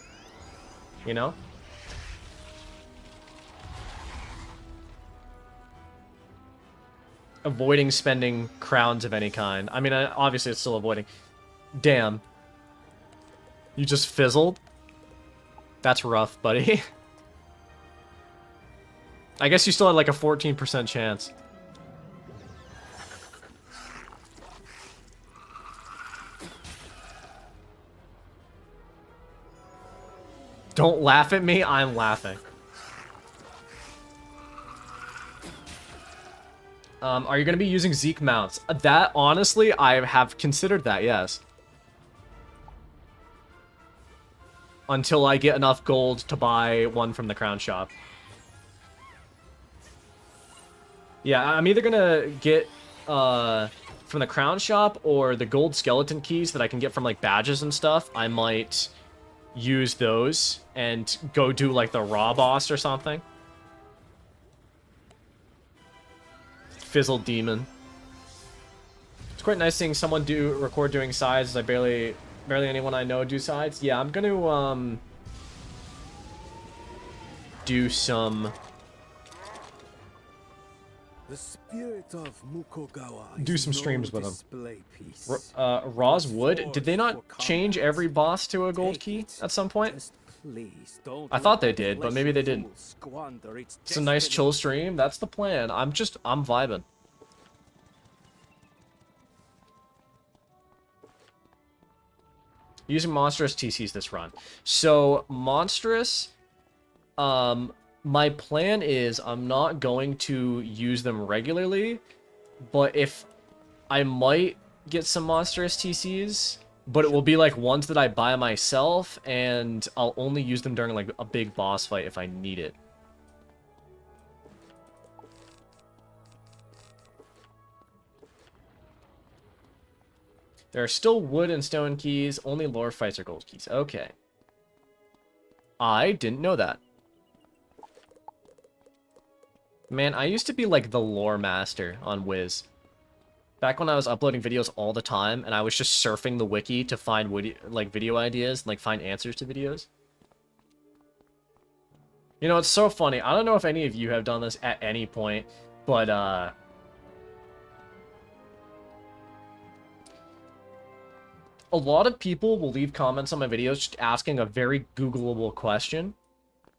You know? Avoiding spending crowns of any kind. I mean, obviously it's still avoiding. Damn. You just fizzled? That's rough, buddy. I guess you still had like a 14% chance. Don't laugh at me, I'm laughing. Are you going to be using Zeke mounts? That, honestly, I have considered that, yes. Until I get enough gold to buy one from the crown shop. Yeah, I'm either going to get from the crown shop or the gold skeleton keys that I can get from, like, badges and stuff. I might use those and go do, like, the raw boss or something. Fizzled demon. It's quite nice seeing someone record doing sides. I barely anyone I know do sides. Yeah, I'm gonna do some The spirit of Mukogawa do is some no streams with him. display piece. Raw's Wood. Did they not change every boss to a gold key at some point? Just please don't I thought let they the did, but flesh maybe of they didn't. fools squander its It's a nice destiny. chill stream. That's the plan. I'm vibing. Using Monstrous TCs this run. So, Monstrous, my plan is I'm not going to use them regularly, but if I might get some Monstrous TCs, but it will be like ones that I buy myself, and I'll only use them during like a big boss fight if I need it. There are still wood and stone keys. Only lore fights are gold keys. Okay. I didn't know that. Man, I used to be like the lore master on Wiz. Back when I was uploading videos all the time, and I was just surfing the wiki to find like video ideas, and, like find answers to videos. You know, it's so funny. I don't know if any of you have done this at any point, but a lot of people will leave comments on my videos just asking a very Googleable question.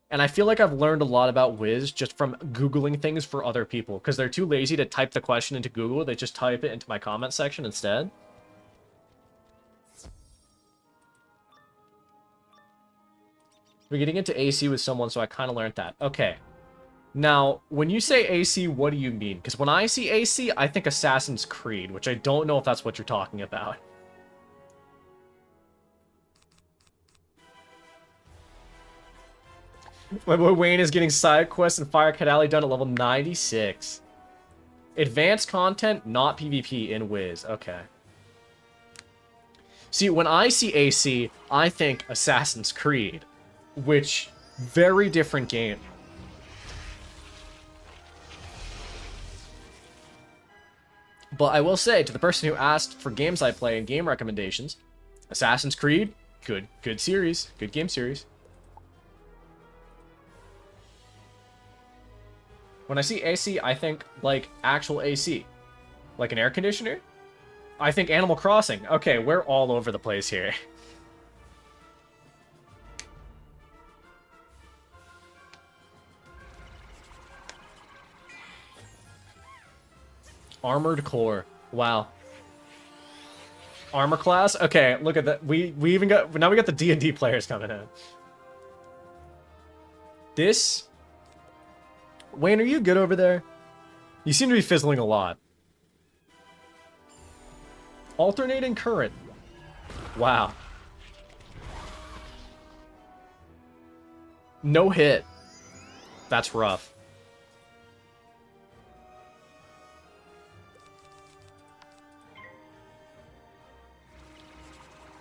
And I feel like I've learned a lot about Wiz just from Googling things for other people. Because they're too lazy to type the question into Google. They just type it into my comment section instead. We're getting into AC with someone, so I kind of learned that. Okay. Now, when you say AC, what do you mean? Because when I see AC, I think Assassin's Creed, which I don't know if that's what you're talking about. My boy Wayne is getting side quests and Firecat Alley done at level 96. Advanced content, not PvP in Wiz. Okay. See, when I see AC, I think Assassin's Creed, which, very different game. But I will say, to the person who asked for games I play and game recommendations, Assassin's Creed, good series, good game series. When I see AC, I think, like, actual AC. Like an air conditioner? I think Animal Crossing. Okay, we're all over the place here. Armored Core. Wow. Armor class? Okay, look at that. We even got... Now we got the D&D players coming in. This... Wayne, are you good over there? You seem to be fizzling a lot. Alternating current. Wow. No hit. That's rough.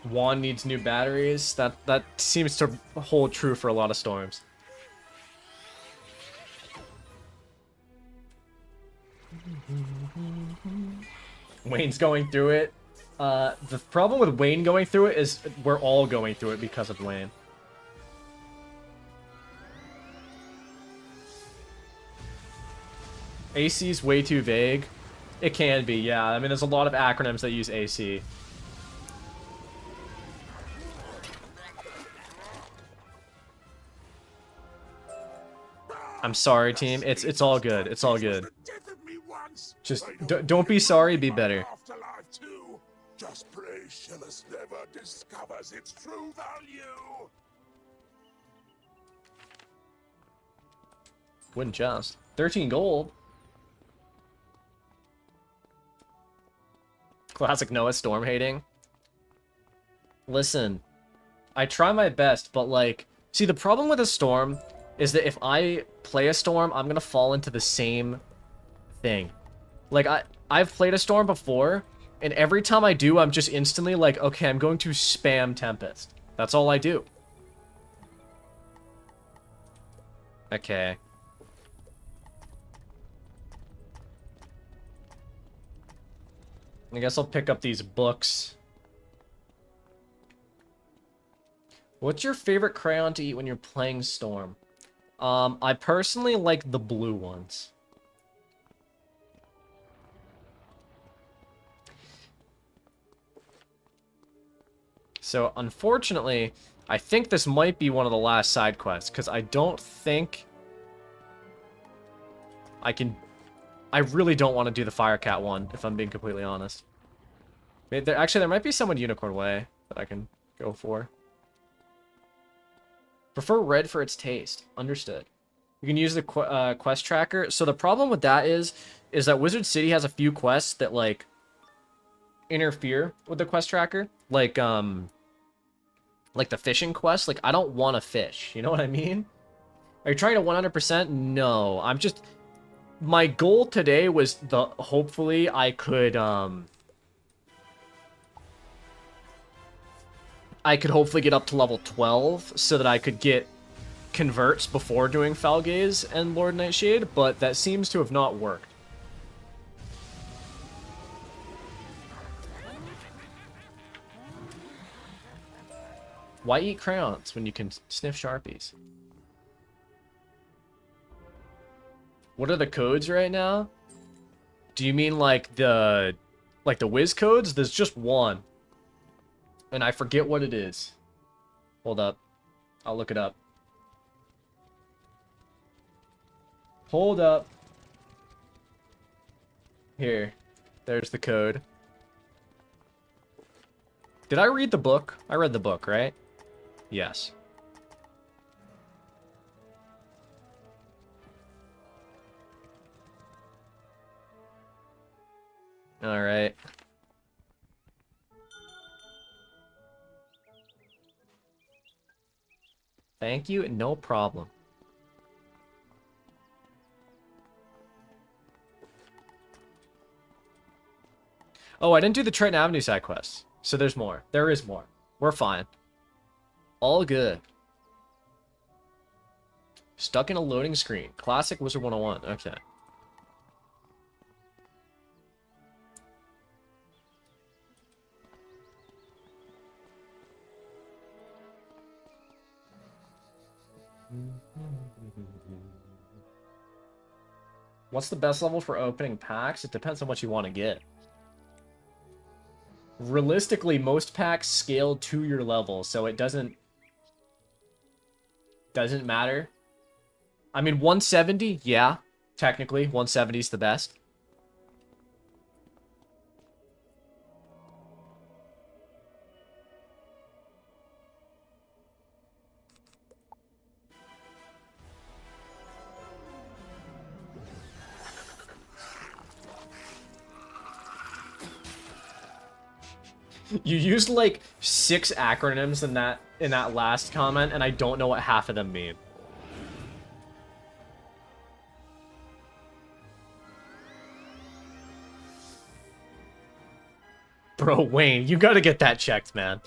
Wand needs new batteries. That seems to hold true for a lot of storms. Wayne's going through it. The problem with Wayne going through it is we're all going through it because of Wayne. AC's way too vague. It can be, yeah. I mean, there's a lot of acronyms that use AC. I'm sorry, team. It's all good. It's all good. Just don't be sorry. Be better. Just pray Shillis never discovers its true value. Wouldn't just 13 gold. Classic Noah storm hating. Listen, I try my best, but like, see, the problem with a storm is that if I play a storm, I'm gonna fall into the same thing. Like, I've played a storm before, and every time I do, I'm just instantly like, okay, I'm going to spam Tempest. That's all I do. Okay. I guess I'll pick up these books. What's your favorite crayon to eat when you're playing Storm? I personally like the blue ones. So, unfortunately, I think this might be one of the last side quests, because I don't think I can... I really don't want to do the Firecat one, if I'm being completely honest. Actually, there might be someone Unicorn Way that I can go for. Prefer red for its taste. Understood. You can use the quest tracker. So the problem with that is that Wizard City has a few quests that, like, interfere with the quest tracker. Like the fishing quest. Like, I don't want to fish. You know what I mean? Are you trying to 100%? No. I'm just... My goal today was hopefully I could hopefully get up to level 12 so that I could get converts before doing Falgaze and Lord Nightshade, but that seems to have not worked. Why eat crayons when you can sniff Sharpies? What are the codes right now? Do you mean like the Wiz codes? There's just one. And I forget what it is. Hold up. I'll look it up. Hold up. Here. There's the code. Did I read the book? I read the book, right? Yes. Alright. Thank you, no problem. Oh, I didn't do the Triton Avenue side quest. So there's more. There is more. We're fine. All good. Stuck in a loading screen. Classic Wizard 101. Okay. What's the best level for opening packs? It depends on what you want to get. Realistically, most packs scale to your level, so it doesn't matter. I mean, 170, yeah, technically, 170 is the best. You used like 6 acronyms in that last comment, and I don't know what half of them mean. Bro, Wayne, you gotta get that checked, man.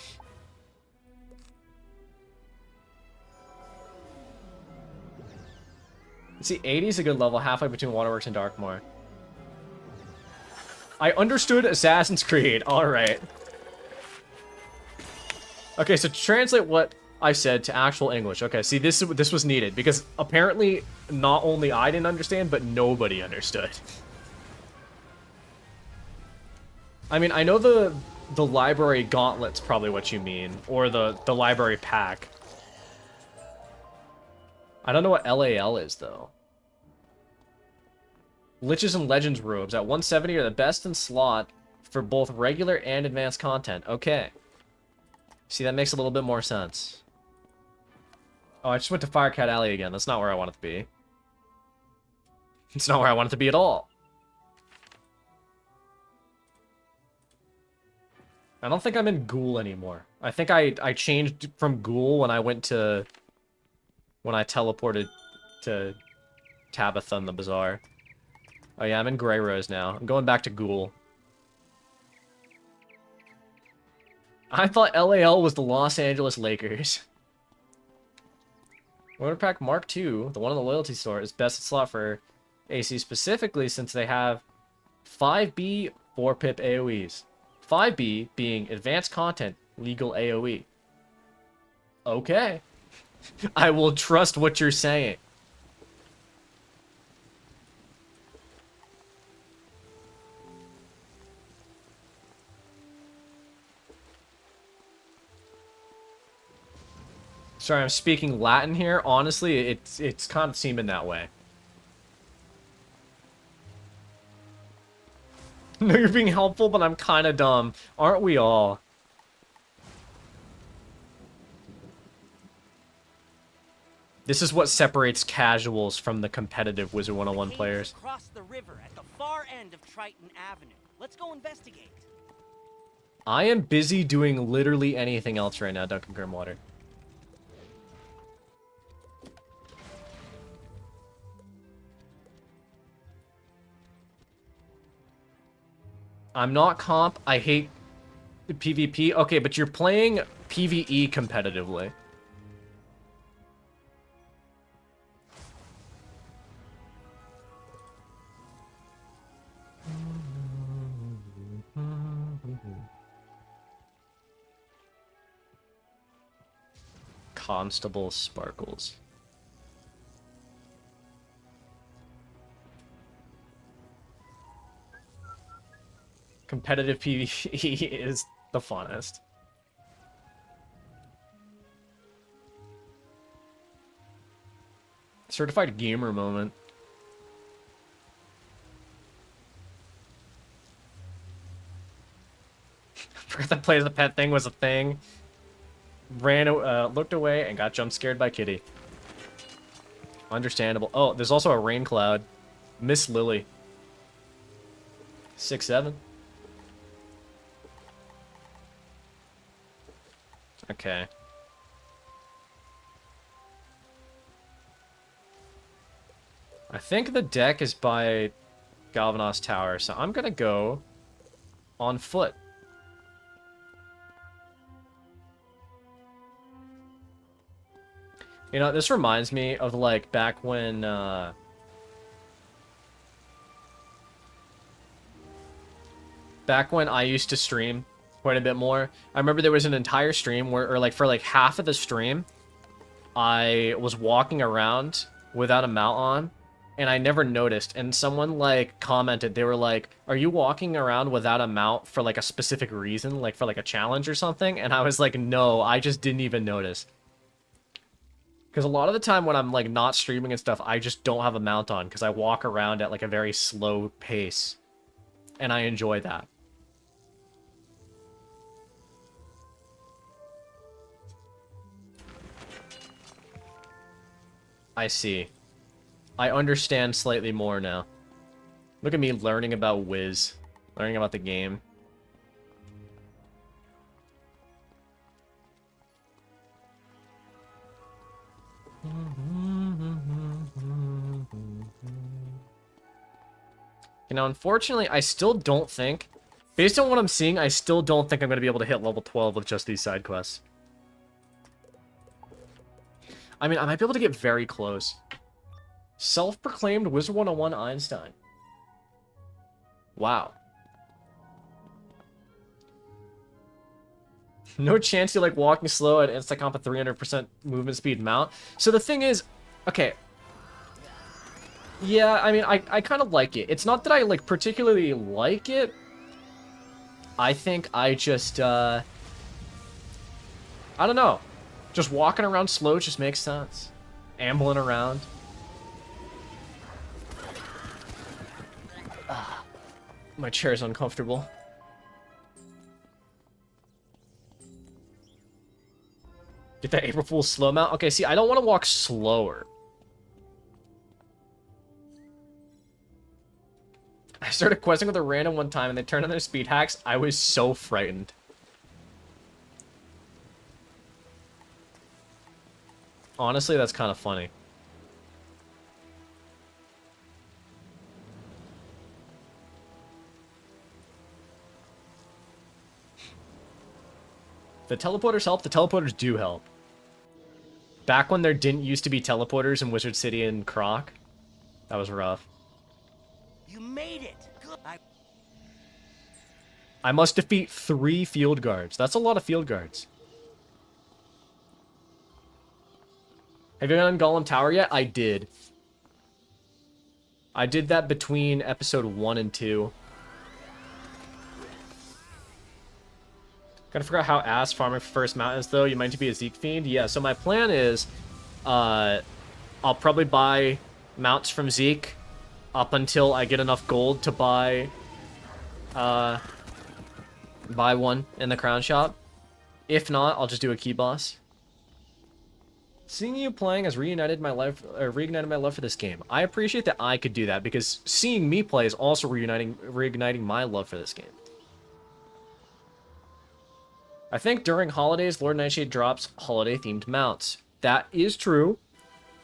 See, 80 is a good level, halfway between Waterworks and Darkmoor. I understood Assassin's Creed, alright. Okay, so translate what I said to actual English. Okay, see, this was needed, because apparently not only I didn't understand, but nobody understood. I mean, I know the library gauntlet's probably what you mean, or the library pack. I don't know what LAL is, though. Liches and Legends robes at 170 are the best in slot for both regular and advanced content. Okay. See, that makes a little bit more sense. Oh, I just went to Firecat Alley again. That's not where I wanted to be. It's not where I wanted to be at all. I don't think I'm in Ghoul anymore. I think I changed from Ghoul when I teleported to Tabitha in the Bazaar. Oh yeah, I'm in Grey Rose now. I'm going back to Ghoul. I thought LAL was the Los Angeles Lakers. Order Pack Mark II, the one in the loyalty store, is best in slot for AC specifically since they have 5B 4-pip AoEs. 5B being advanced content, legal AoE. Okay. I will trust what you're saying. Sorry, I'm speaking Latin here. Honestly, it's kind of seeming that way. No, you're being helpful, but I'm kind of dumb. Aren't we all? This is what separates casuals from the competitive Wizard 101 players. Across the river at the far end of Triton Avenue. Let's go investigate. I am busy doing literally anything else right now, Duncan Grimwater. I'm not comp. I hate PvP. Okay, but you're playing PvE competitively. Constable Sparkles. Competitive PvE is the funnest. Certified gamer moment. Forgot that play as a pet thing was a thing. Looked away and got jump scared by Kitty. Understandable. Oh, there's also a rain cloud. Miss Lily. 6-7. Okay. I think the deck is by Galvanos Tower, so I'm gonna go on foot. You know, this reminds me of, like, back when, back when I used to stream quite a bit more. I remember there was an entire stream where, or, like, for, like, half of the stream, I was walking around without a mount on, and I never noticed. And someone, like, commented, they were like, are you walking around without a mount for, like, a specific reason? Like, for, like, a challenge or something? And I was like, no, I just didn't even notice. Because a lot of the time when I'm, like, not streaming and stuff, I just don't have a mount on, because I walk around at, like, a very slow pace. And I enjoy that. I see. I understand slightly more now. Look at me learning about Wiz. Learning about the game. You know, unfortunately, I still don't think... Based on what I'm seeing, I still don't think I'm going to be able to hit level 12 with just these side quests. I mean, I might be able to get very close. Self-proclaimed Wizard101 Einstein. Wow. No chance you like walking slow at Instacomp at 300% movement speed mount. So the thing is, okay. Yeah, I mean, I kind of like it. It's not that I like particularly like it. I think I just, I don't know. Just walking around slow just makes sense. Ambling around. My chair's uncomfortable. Get that April Fool's slow mount? Okay, see, I don't want to walk slower. I started questing with a random one time and they turned on their speed hacks. I was so frightened. Honestly, that's kind of funny. The teleporters help. The teleporters do help. Back when there didn't used to be teleporters in Wizard City and KROK, that was rough. You made it. Good. I must defeat 3 field guards. That's a lot of field guards. Have you done Golem Tower yet? I did. I did that between episode 1 and 2. Gotta figure out how ass farming for first mount is, though. You might be a Zeke fiend. Yeah, so my plan is, I'll probably buy mounts from Zeke up until I get enough gold to buy one in the crown shop. If not, I'll just do a key boss. Seeing you playing has reignited my love for this game. I appreciate that I could do that, because seeing me play is also reigniting my love for this game. I think during holidays, Lord Nightshade drops holiday-themed mounts. That is true.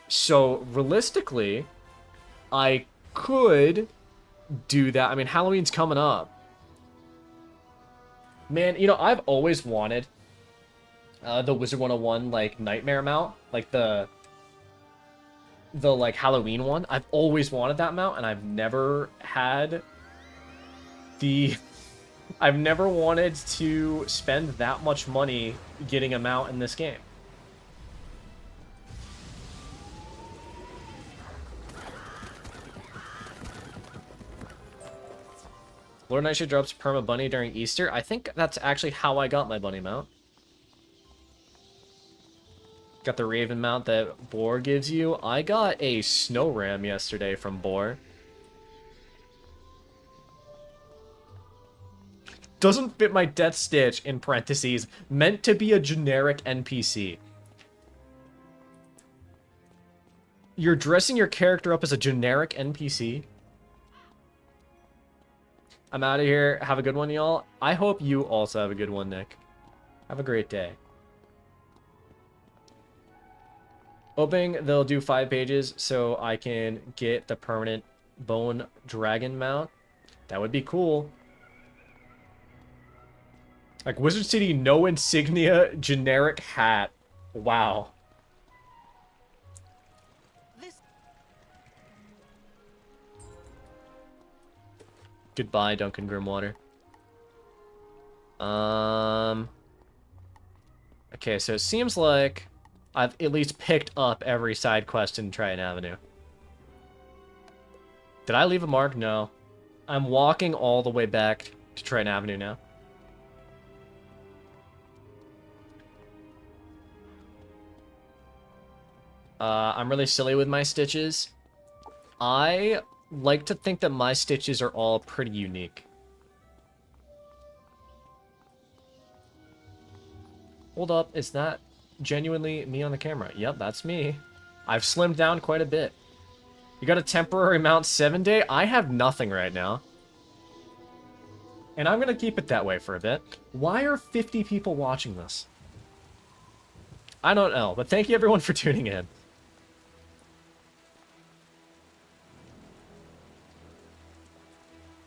So, realistically, I could do that. I mean, Halloween's coming up. Man, you know, I've always wanted the Wizard101, like, Nightmare mount. Like, the like, Halloween one. I've always wanted that mount, and I've never had the... I've never wanted to spend that much money getting a mount in this game. Lord Nightshade drops Perma Bunny during Easter. I think that's actually how I got my bunny mount. Got the Raven mount that Boar gives you. I got a Snow Ram yesterday from Boar. Doesn't fit my Death Stitch, in parentheses, meant to be a generic NPC. You're dressing your character up as a generic NPC? I'm out of here. Have a good one, y'all. I hope you also have a good one, Nick. Have a great day. Hoping they'll do 5 pages so I can get the permanent bone dragon mount. That would be cool. Like, Wizard City, no insignia, generic hat. Wow. This Goodbye, Duncan Grimwater. Okay, so it seems like I've at least picked up every side quest in Triton Avenue. Did I leave a mark? No. I'm walking all the way back to Triton Avenue now. I'm really silly with my stitches. I like to think that my stitches are all pretty unique. Hold up, is that genuinely me on the camera? Yep, that's me. I've slimmed down quite a bit. You got a temporary mount 7-day? I have nothing right now. And I'm gonna keep it that way for a bit. Why are 50 people watching this? I don't know, but thank you everyone for tuning in.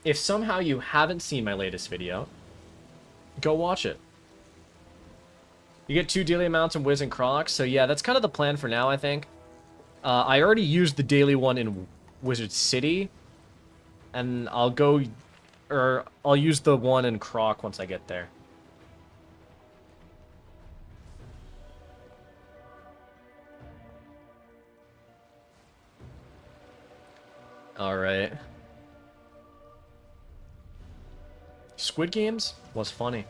If somehow you haven't seen my latest video, go watch it. You get 2 daily amounts in Wiz and KROK, so yeah, that's kind of the plan for now, I think. I already used the daily one in Wizard City, and I'll use the one in KROK once I get there. Alright. Squid Games was funny.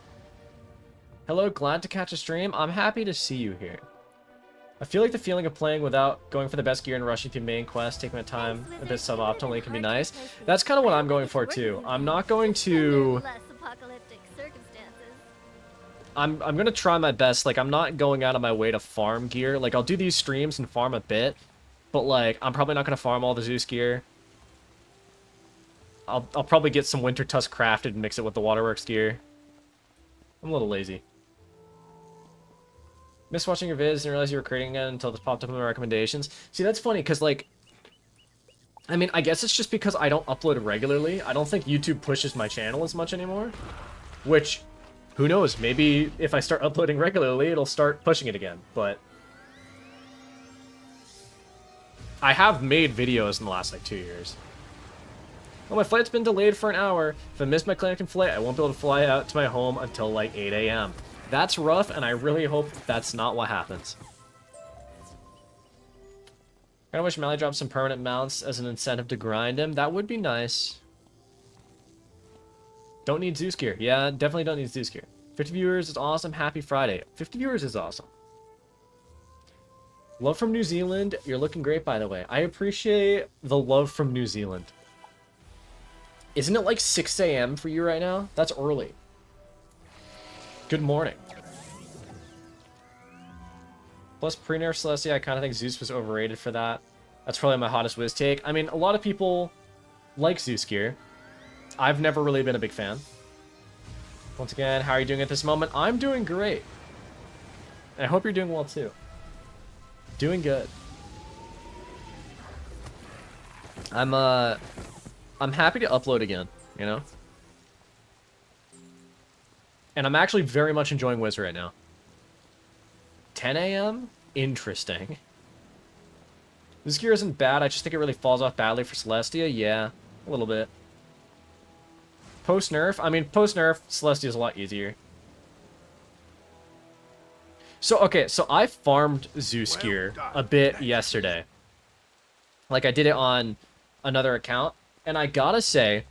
Hello, glad to catch a stream. I'm happy to see you here. I feel like the feeling of playing without going for the best gear and rushing through main quest, taking my time a bit suboptimally can be nice. That's kind of what I'm going for too. I'm not going to... I'm gonna try my best. Like, I'm not going out of my way to farm gear. Like, I'll do these streams and farm a bit, but like, I'm probably not gonna farm all the Zeus gear. I'll probably get some Winter Tusk crafted and mix it with the Waterworks gear. I'm a little lazy. Missed watching your vids and realized you were creating it until this popped up in my recommendations. See, that's funny, because, like... I mean, I guess it's just because I don't upload regularly. I don't think YouTube pushes my channel as much anymore. Which, who knows? Maybe if I start uploading regularly, it'll start pushing it again. But... I have made videos in the last, like, 2 years. Well, my flight's been delayed for an hour. If I miss my connecting flight, I won't be able to fly out to my home until, like, 8 a.m. That's rough, and I really hope that's not what happens. I wish Mally dropped some permanent mounts as an incentive to grind him. That would be nice. Don't need Zeus gear. Yeah, definitely don't need Zeus gear. 50 viewers is awesome. Happy Friday. 50 viewers is awesome. Love from New Zealand. You're looking great, by the way. I appreciate the love from New Zealand. Isn't it like 6 a.m. for you right now? That's early. Good morning. Plus, pre-nerf Celestia, I kind of think Zeus was overrated for that. That's probably my hottest Wiz take. I mean, a lot of people like Zeus gear. I've never really been a big fan. Once again, how are you doing at this moment? I'm doing great. And I hope you're doing well, too. Doing good. I'm happy to upload again, you know? And I'm actually very much enjoying Wiz right now. 10 a.m.? Interesting. This gear isn't bad, I just think it really falls off badly for Celestia. Yeah, a little bit. Post-nerf? I mean, post-nerf, Celestia is a lot easier. So, okay, so I farmed Zeus gear a bit yesterday. Like, I did it on another account. And I gotta say,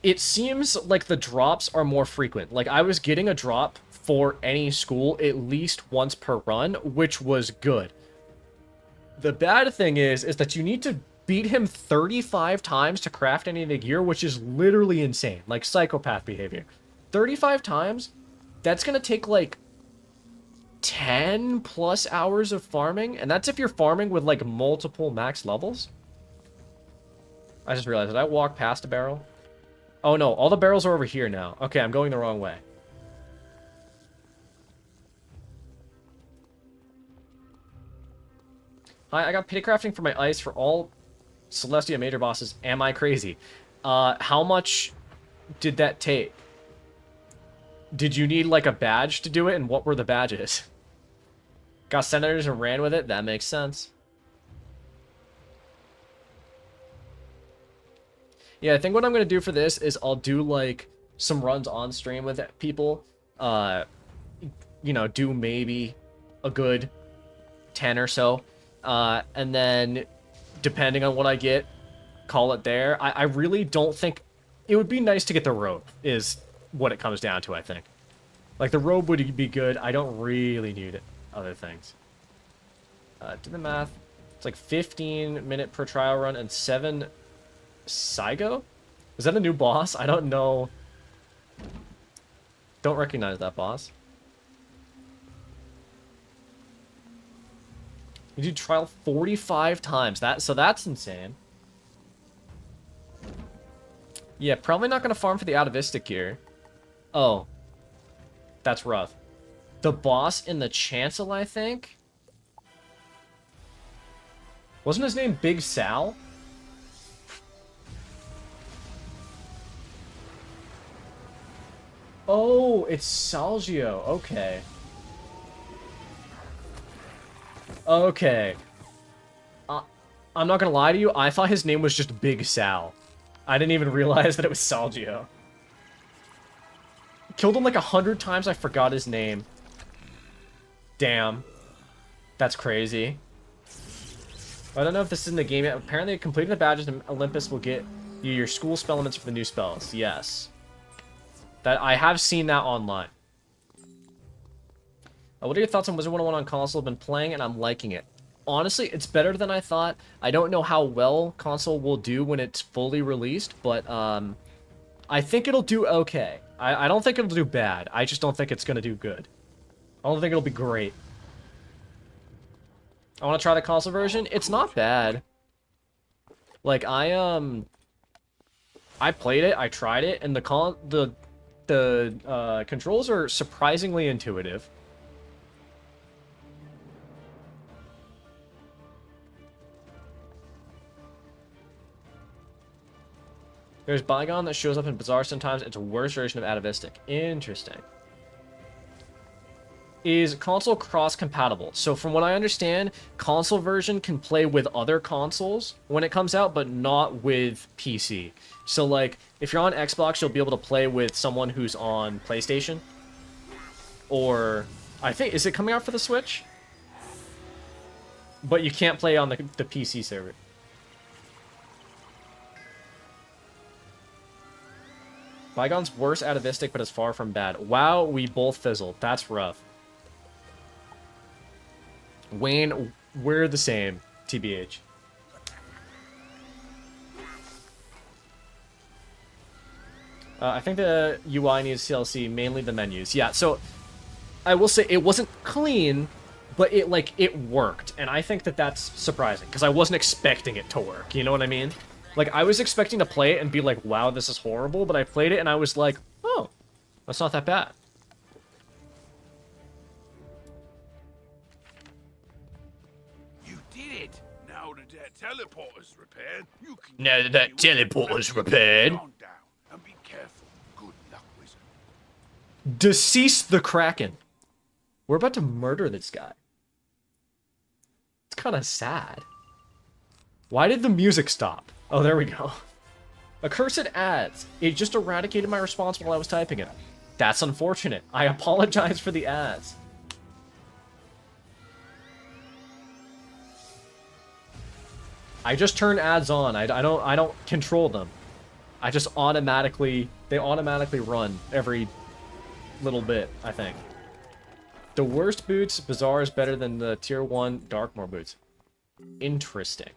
it seems like the drops are more frequent. Like, I was getting a drop for any school at least once per run, which was good. The bad thing is that you need to beat him 35 times to craft any of the gear, which is literally insane. Like, psychopath behavior. 35 times? That's gonna take, like, 10 plus hours of farming? And that's if you're farming with, like, multiple max levels? I just realized, did I walk past a barrel? Oh no, all the barrels are over here now. Okay, I'm going the wrong way. I got pity crafting for my ice for all Celestia major bosses. Am I crazy? How much did that take? Did you need, like, a badge to do it? And what were the badges? Got senators and ran with it? That makes sense. Yeah, I think what I'm going to do for this is I'll do, like, some runs on stream with people. You know, do maybe a good 10 or so. And then, depending on what I get, call it there. I really don't think... It would be nice to get the robe, is what it comes down to, I think. Like, the robe would be good. I don't really need other things. Do the math. It's like 15-minute per trial run and 7 Saigo? Is that a new boss? I don't know. Don't recognize that boss. You do trial 45 times. So that's insane. Yeah, probably not going to farm for the atavistic gear. Oh. That's rough. The boss in the Chancel, I think? Wasn't his name Big Sal? Oh, it's Salgio. Okay. Okay. I'm not gonna lie to you, I thought his name was just Big Sal. I didn't even realize that it was Salgio. Killed him like 100 times, I forgot his name. Damn. That's crazy. I don't know if this is in the game yet. Apparently, completing the badges in Olympus will get you your school spell elements for the new spells. Yes. That I have seen that online. What are your thoughts on Wizard101 on console? I've been playing and I'm liking it. Honestly, it's better than I thought. I don't know how well console will do when it's fully released, but I think it'll do okay. I don't think it'll do bad. I just don't think it's going to do good. I don't think it'll be great. I want to try the console version. It's not bad. Like, I played it, I tried it, and the controls are surprisingly intuitive. There's Bygone that shows up in Bazaar sometimes. It's a worse version of Atavistic. Interesting. Is console cross-compatible? So from what I understand, console version can play with other consoles when it comes out, but not with PC. So, like, if you're on Xbox, you'll be able to play with someone who's on PlayStation. Or, I think, is it coming out for the Switch? But you can't play on the PC server. Bygone's worse atavistic, but is far from bad. Wow, we both fizzled. That's rough. Wayne, we're the same, TBH. I think the UI needs CLC, mainly the menus. Yeah, so I will say it wasn't clean, but it worked. And I think that that's surprising, because I wasn't expecting it to work. You know what I mean? Like, I was expecting to play it and be like, wow, this is horrible, but I played it and I was like, oh, that's not that bad. You did it! Now that teleporter's repaired, you can... Now that teleporter's repaired. Calm down and be careful. Good luck, wizard. Decease the Kraken. We're about to murder this guy. It's kind of sad. Why did the music stop? Oh, there we go. Accursed ads. It just eradicated my response while I was typing it. That's unfortunate. I apologize for the ads. I just turn ads on. I don't control them. I just automatically... They automatically run every little bit, I think. The worst boots, Bazaar is better than the tier 1 Darkmoor boots. Interesting.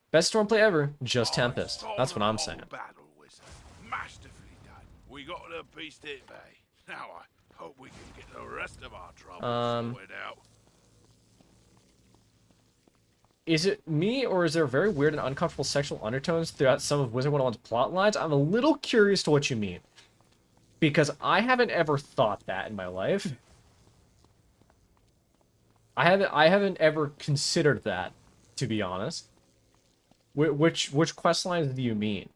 Best Stormplay ever, just Tempest. That's what I'm saying. Battle, wizard. Masterfully done. We got the beast at bay. Now I hope we can get the rest of our troubles sorted out. Is it me, or is there very weird and uncomfortable sexual undertones throughout some of Wizard101's plot lines? I'm a little curious to what you mean. Because I haven't ever thought that in my life. I haven't ever considered that, to be honest. Which quest lines do you mean?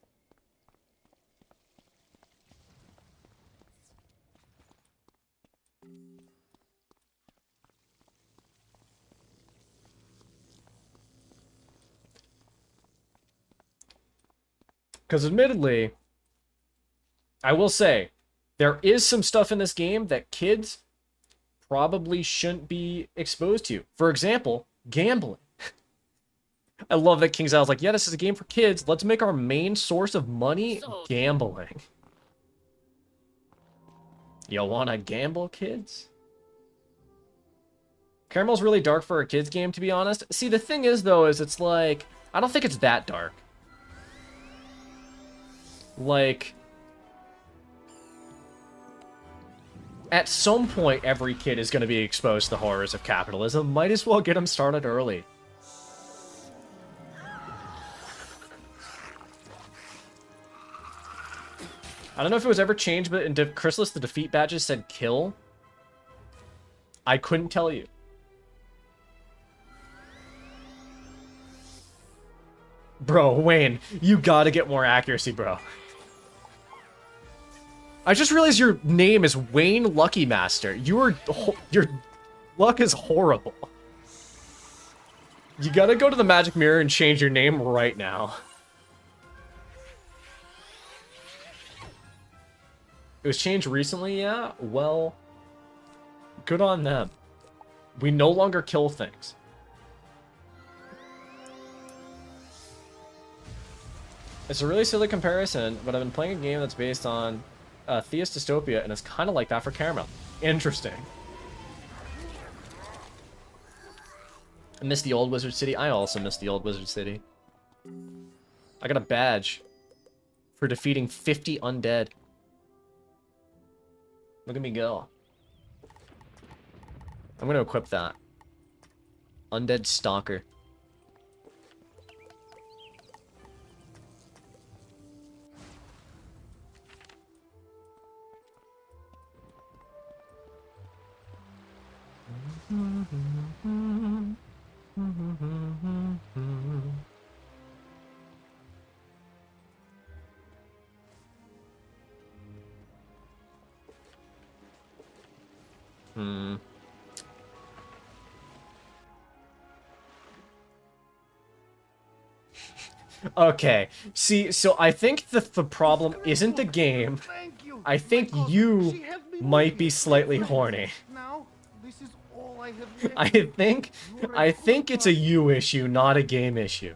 Because admittedly, I will say, there is some stuff in this game that kids probably shouldn't be exposed to. For example, gambling. I love that King's Isle's like, yeah, this is a game for kids. Let's make our main source of money gambling. You wanna gamble, kids? Caramel's really dark for a kids game, to be honest. See, the thing is, though, is it's like, I don't think it's that dark. Like, at some point, every kid is going to be exposed to the horrors of capitalism. Might as well get them started early. I don't know if it was ever changed, but in Chrysalis, the defeat badges said kill. I couldn't tell you. Bro, Wayne, you gotta get more accuracy, bro. I just realized your name is Wayne Lucky Master. Your luck is horrible. You gotta go to the magic mirror and change your name right now. It was changed recently, yeah? Well, good on them. We no longer kill things. It's a really silly comparison, but I've been playing a game that's based on Theist dystopia, and it's kind of like that for Caramel. Interesting. I miss the old Wizard City. I also miss the old Wizard City. I got a badge for defeating 50 undead. Look at me go. I'm going to equip that. Undead Stalker. Okay, see, so I think the problem isn't the game. I think you might be slightly horny. I think it's a you issue, not a game issue.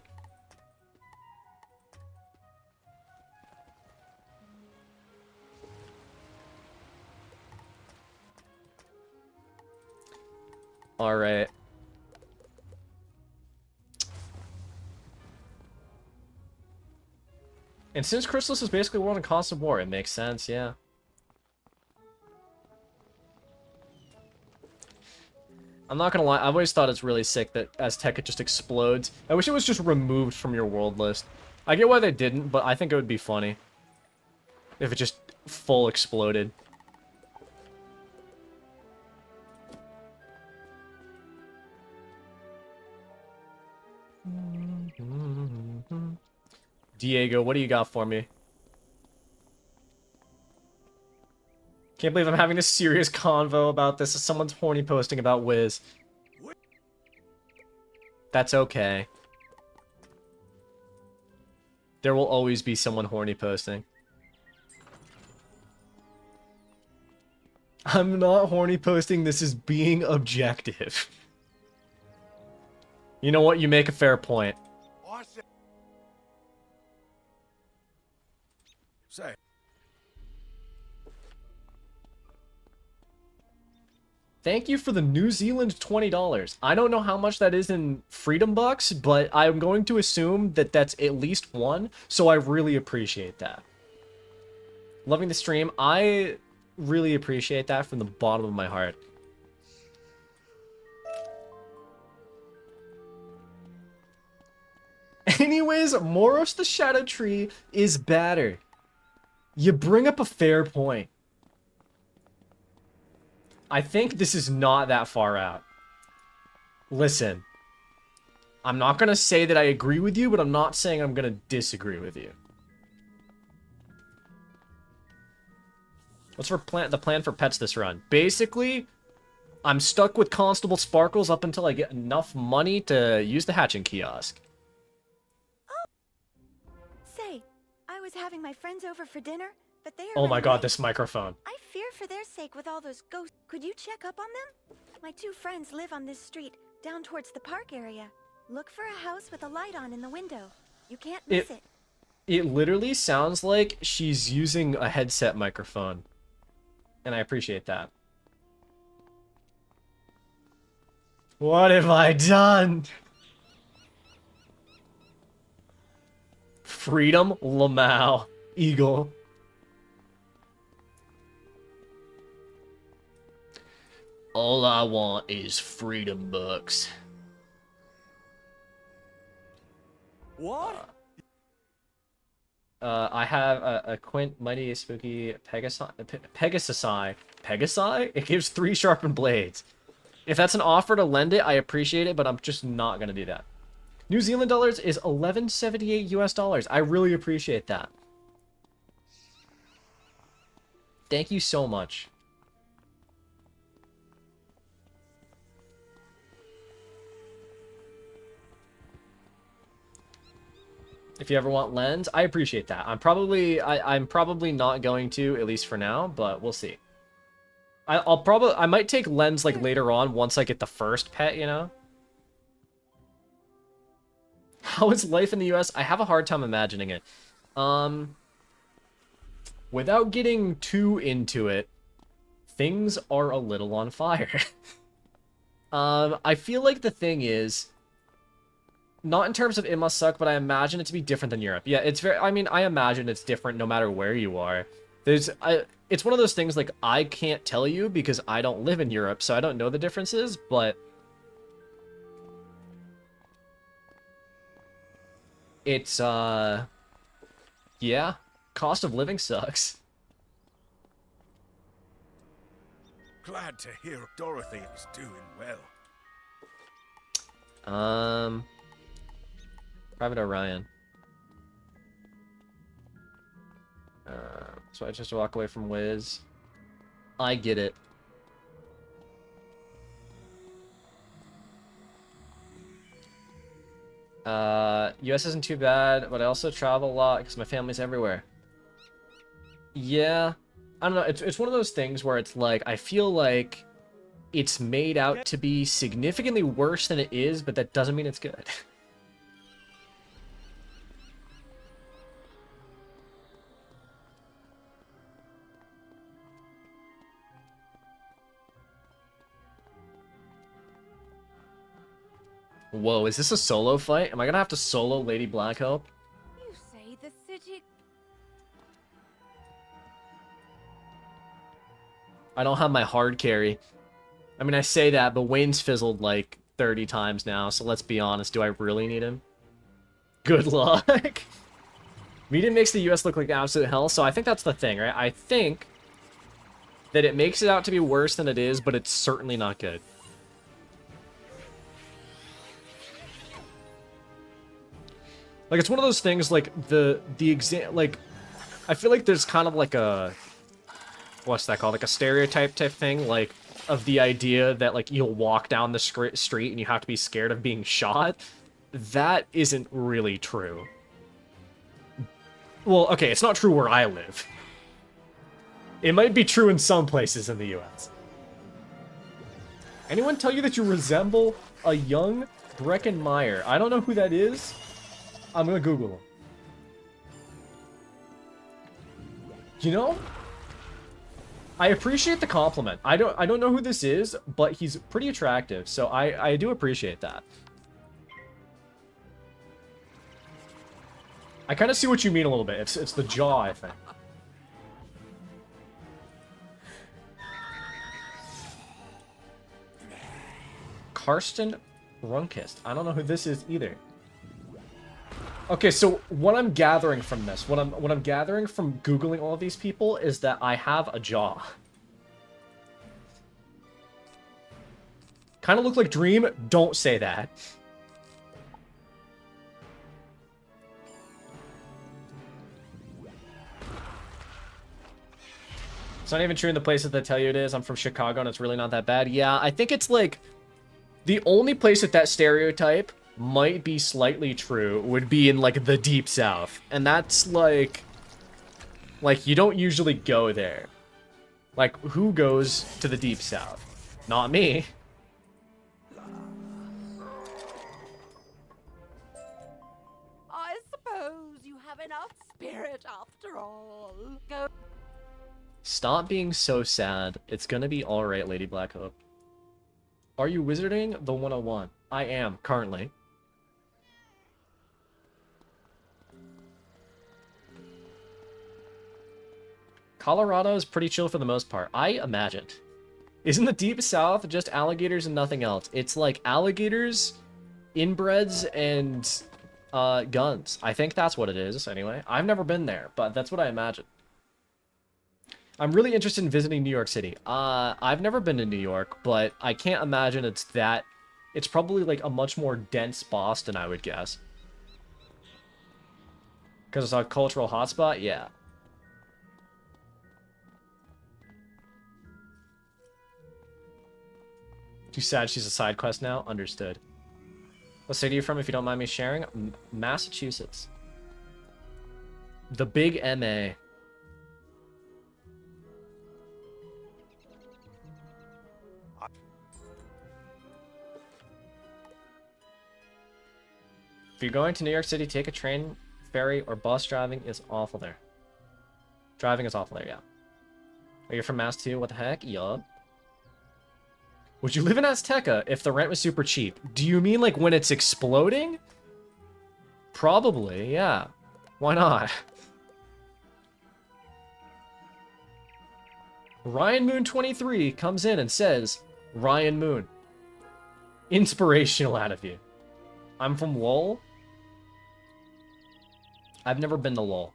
All right. And since Chrysalis is basically won a constant war, it makes sense, yeah. I'm not gonna lie, I've always thought it's really sick that Azteca just explodes. I wish it was just removed from your world list. I get why they didn't, but I think it would be funny if it just full exploded. Diego, what do you got for me? Can't believe I'm having a serious convo about this. Someone's horny posting about Wiz. That's okay. There will always be someone horny posting. I'm not horny posting, this is being objective. You know what? You make a fair point. Say. Thank you for the New Zealand $20. I don't know how much that is in Freedom Bucks, but I'm going to assume that that's at least one, so I really appreciate that. Loving the stream. I really appreciate that from the bottom of my heart. Anyways, Moros the Shadow Tree is better. You bring up a fair point. I think this is not that far out. Listen. I'm not gonna say that I agree with you, but I'm not saying I'm gonna disagree with you. What's the plan for pets this run? Basically, I'm stuck with Constable Sparkles up until I get enough money to use the hatching kiosk. Say, I was having my friends over for dinner, but they are Oh my running god, late. this microphone. I fear for their sake with all those ghosts. Could you check up on them? My two friends live on this street, down towards the park area. Look for a house with a light on in the window. You can't miss it. It literally sounds like she's using a headset microphone. And I appreciate that. What have I done? Freedom, Lamau, Eagle. All I want is freedom bucks. What? I have a Quint Mighty Spooky Pegasusi. Pegasi? It gives 3 sharpened blades. If that's an offer to lend it, I appreciate it, but I'm just not gonna do that. New Zealand dollars is 11.78 US dollars. I really appreciate that. Thank you so much. If you ever want lens, I appreciate that. I'm probably not going to, at least for now, but we'll see. I might take lens like later on once I get the first pet, you know? How is life in the US? I have a hard time imagining it. Without getting too into it, things are a little on fire. I feel like the thing is, not in terms of it must suck, but I imagine it to be different than Europe. Yeah, it's very, I mean, I imagine it's different no matter where you are. It's one of those things, like, I can't tell you because I don't live in Europe, so I don't know the differences, but it's, yeah, cost of living sucks. Glad to hear Dorothy is doing well. Private Orion. So I just walk away from Wiz. I get it. US isn't too bad, but I also travel a lot because my family's everywhere. Yeah. I don't know, it's one of those things where it's like, I feel like it's made out to be significantly worse than it is, but that doesn't mean it's good. Whoa, is this a solo fight? Am I gonna have to solo Lady Blackhope? You say the city... I don't have my hard carry. I mean, I say that, but Wayne's fizzled like 30 times now, so let's be honest. Do I really need him? Good luck. Media makes the US look like absolute hell, so I think that's the thing, right? I think that it makes it out to be worse than it is, but it's certainly not good. Like, it's one of those things, like, like, I feel like there's kind of like a, what's that called? Like a stereotype type thing, like, of the idea that, like, you'll walk down the street and you have to be scared of being shot. That isn't really true. Well, okay, it's not true where I live. It might be true in some places in the US. Anyone tell you that you resemble a young Breckenmeyer? I don't know who that is. I'm gonna Google him. You know, I appreciate the compliment. I don't know who this is, but he's pretty attractive, so I do appreciate that. I kind of see what you mean a little bit. It's the jaw, I think. Karsten Runkist. I don't know who this is either. Okay, so what I'm gathering from this, what I'm gathering from Googling all of these people is that I have a jaw. Kind of look like Dream. Don't say that. It's not even true in the places that tell you it is. I'm from Chicago and it's really not that bad. Yeah, I think it's like the only place that that stereotype might be slightly true would be in like the Deep South. And that's like you don't usually go there. Like, who goes to the Deep South? Not me. I suppose you have enough spirit after all. Go. Stop being so sad. It's gonna be alright, Lady Black Hope. Are you wizarding the 101? I am, currently. Colorado is pretty chill for the most part, I imagined. Isn't the Deep South just alligators and nothing else? It's like alligators, inbreds, and guns. I think that's what it is, anyway. I've never been there, but that's what I imagine. I'm really interested in visiting New York City. I've never been to New York, but I can't imagine it's that... It's probably like a much more dense Boston, I would guess. Because it's a cultural hotspot? Yeah. Too sad she's a side quest now? Understood. What city are you from, if you don't mind me sharing? Massachusetts. The big MA. If you're going to New York City, take a train, ferry, or bus. Driving is awful there. Driving is awful there, yeah. Are you from Mass too? What the heck? Yup. Would you live in Azteca if the rent was super cheap? Do you mean like when it's exploding? Probably, yeah. Why not? Ryan Moon 23 comes in and says, Ryan Moon. Inspirational out of you. I'm from Lowell. I've never been to Lowell.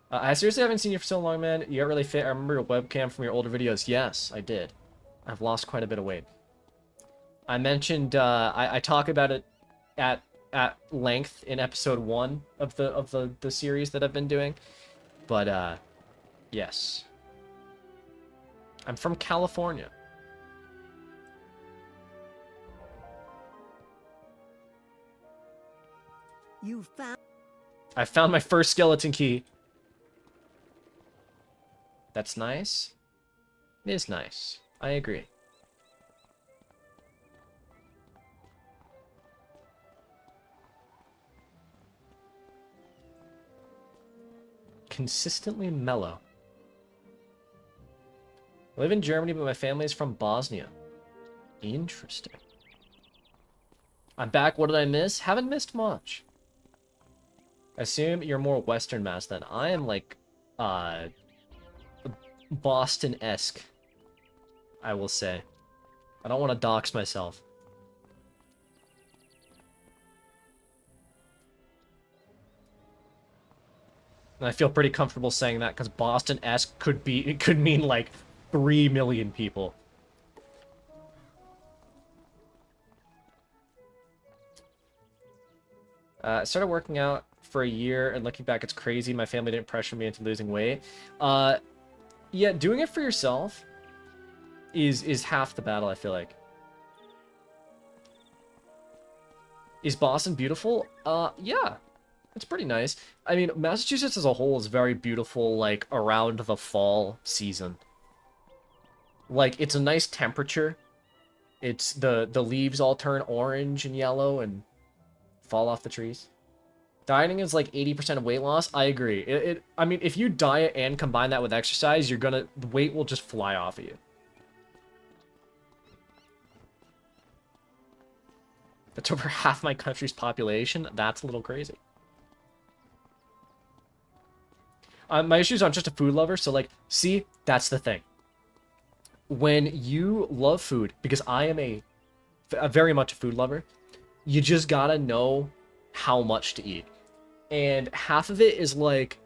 I seriously haven't seen you for so long, man. You got really fit. I remember your webcam from your older videos. Yes, I did. I've lost quite a bit of weight. I mentioned I talk about it at length in episode 1 of the series that I've been doing. But yes. I'm from California. I found my first skeleton key. That's nice. It is nice. I agree. Consistently mellow. I live in Germany, but my family is from Bosnia. Interesting. I'm back. What did I miss? Haven't missed much. I assume you're more Western Mass then. I am like, Boston-esque, I will say. I don't want to dox myself. And I feel pretty comfortable saying that because Boston-esque could mean like 3 million people. I started working out for a year, and looking back, it's crazy. My family didn't pressure me into losing weight. Yeah, doing it for yourself is half the battle, I feel like. Is Boston beautiful? Yeah. It's pretty nice. I mean, Massachusetts as a whole is very beautiful, like, around the fall season. Like, it's a nice temperature. It's the leaves all turn orange and yellow and fall off the trees. Dieting is like 80% of weight loss. I agree. I mean, if you diet and combine that with exercise, the weight will just fly off of you. That's over half my country's population. That's a little crazy. My issues aren't just a food lover, so like, see, that's the thing. When you love food, because I am a very much a food lover, you just gotta know how much to eat. And half of it is like,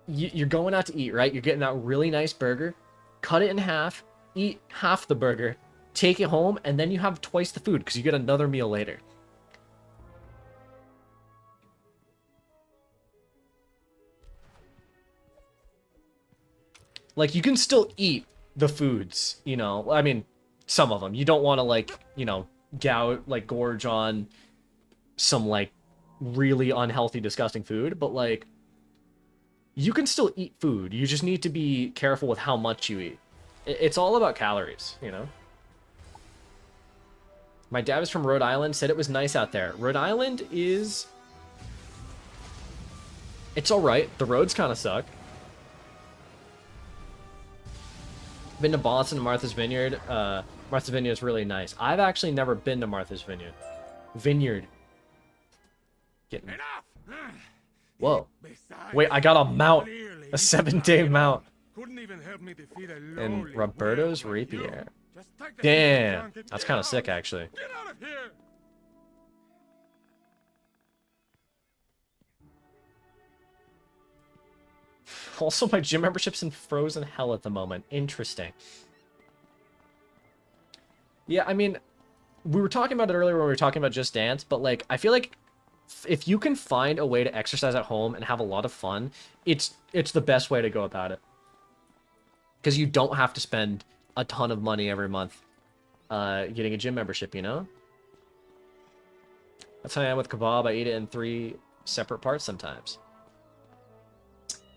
you're going out to eat, right? You're getting that really nice burger, cut it in half, eat half the burger, take it home, and then you have twice the food because you get another meal later. Like, you can still eat the foods, you know. I mean, some of them. You don't want to, like, you know, gorge on some, like, really unhealthy, disgusting food. But, like, you can still eat food. You just need to be careful with how much you eat. It's all about calories, you know. My dad was from Rhode Island, said it was nice out there. Rhode Island is... It's alright. The roads kind of suck. Been to Boston and Martha's Vineyard. Martha's Vineyard is really nice. I've actually never been to Martha's Vineyard. Getting... Whoa. Wait, I got a mount. A 7-day mount. And Roberto's Rapier. Damn. That's kind of sick, actually. Also, my gym membership's in frozen hell at the moment. Interesting. Yeah, I mean, we were talking about it earlier when we were talking about Just Dance, but, like, I feel like if you can find a way to exercise at home and have a lot of fun, it's the best way to go about it. Because you don't have to spend a ton of money every month getting a gym membership, you know? That's how I am with kebab. I eat it in 3 separate parts sometimes.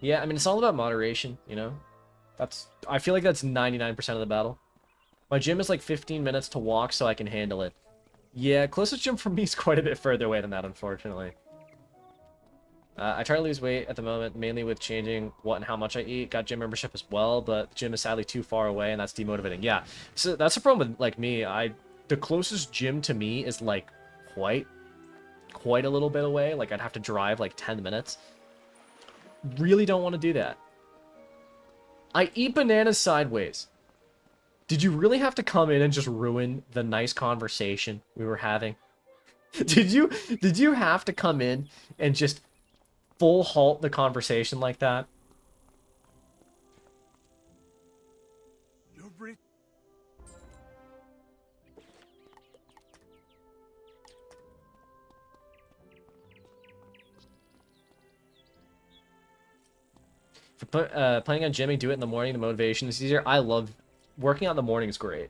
Yeah, I mean, it's all about moderation, you know? I feel like that's 99% of the battle. My gym is like 15 minutes to walk, so I can handle it. Yeah, closest gym for me is quite a bit further away than that, unfortunately. I try to lose weight at the moment, mainly with changing what and how much I eat. Got gym membership as well, but the gym is sadly too far away, and that's demotivating. Yeah, so that's the problem with, like, me. The closest gym to me is, like, quite a little bit away. Like, I'd have to drive, like, 10 minutes. Really don't want to do that. I eat bananas sideways. Did you really have to come in and just ruin the nice conversation we were having? Did you have to come in and just full halt the conversation like that? For planning on gymming, do it in the morning. The motivation is easier. I love working out in the morning is great.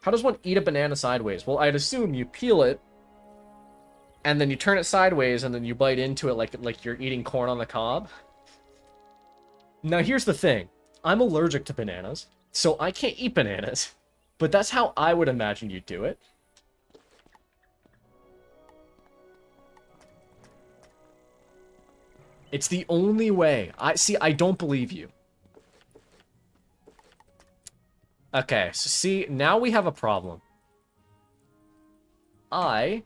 How does one eat a banana sideways? Well, I'd assume you peel it, and then you turn it sideways, and then you bite into it like you're eating corn on the cob. Now, here's the thing. I'm allergic to bananas, so I can't eat bananas. But that's how I would imagine you do it. It's the only way. I don't believe you. Okay, so see, now we have a problem. I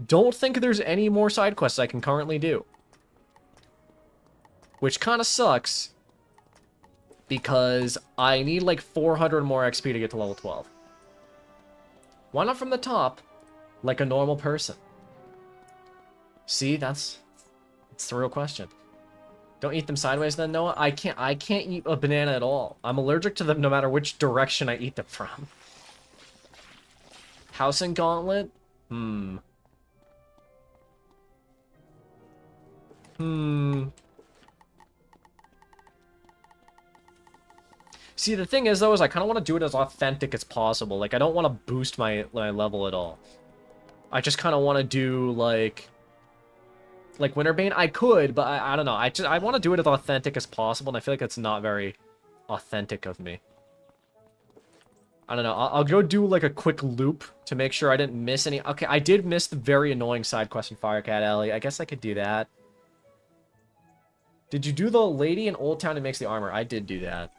don't think there's any more side quests I can currently do. Which kind of sucks. Because I need like 400 more XP to get to level 12. Why not from the top? Like a normal person. See, that's the real question. Don't eat them sideways then, Noah? I can't eat a banana at all. I'm allergic to them no matter which direction I eat them from. House and Gauntlet? See, the thing is, though, is I kind of want to do it as authentic as possible. Like, I don't want to boost my level at all. I just kind of want to do, like Winterbane. I could, but I don't know. I want to do it as authentic as possible, and I feel like it's not very authentic of me. I don't know. I'll go do, like, a quick loop to make sure I didn't miss any. Okay, I did miss the very annoying side quest in Firecat Alley. I guess I could do that. Did you do the lady in Old Town who makes the armor? I did do that.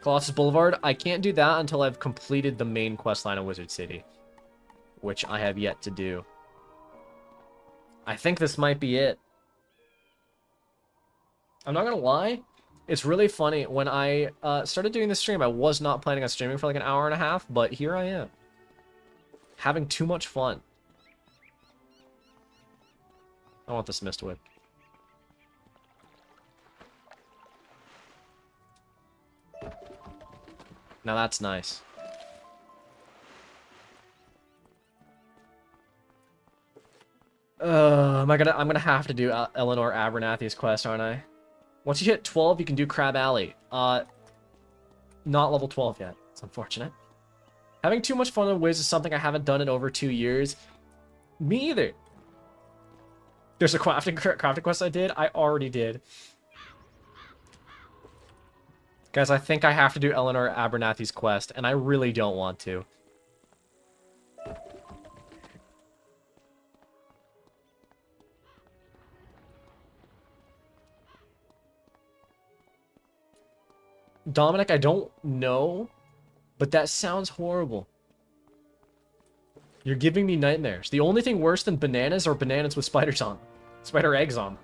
Colossus Boulevard? I can't do that until I've completed the main quest line of Wizard City, which I have yet to do. I think this might be it. I'm not gonna lie, it's really funny. When I started doing this stream, I was not planning on streaming for like an hour and a half, but here I am. Having too much fun. I want this Mist Whip. Now that's nice. I'm gonna have to do Eleanor Abernathy's quest, aren't I? Once you hit 12, you can do Crab Alley. Not level 12 yet. It's unfortunate. Having too much fun with Wiz is something I haven't done in over 2 years. Me either. There's a crafting quest I did. I already did. Guys, I think I have to do Eleanor Abernathy's quest, and I really don't want to. Dominic, I don't know, but that sounds horrible. You're giving me nightmares. The only thing worse than bananas are bananas with spiders on. Spider eggs on.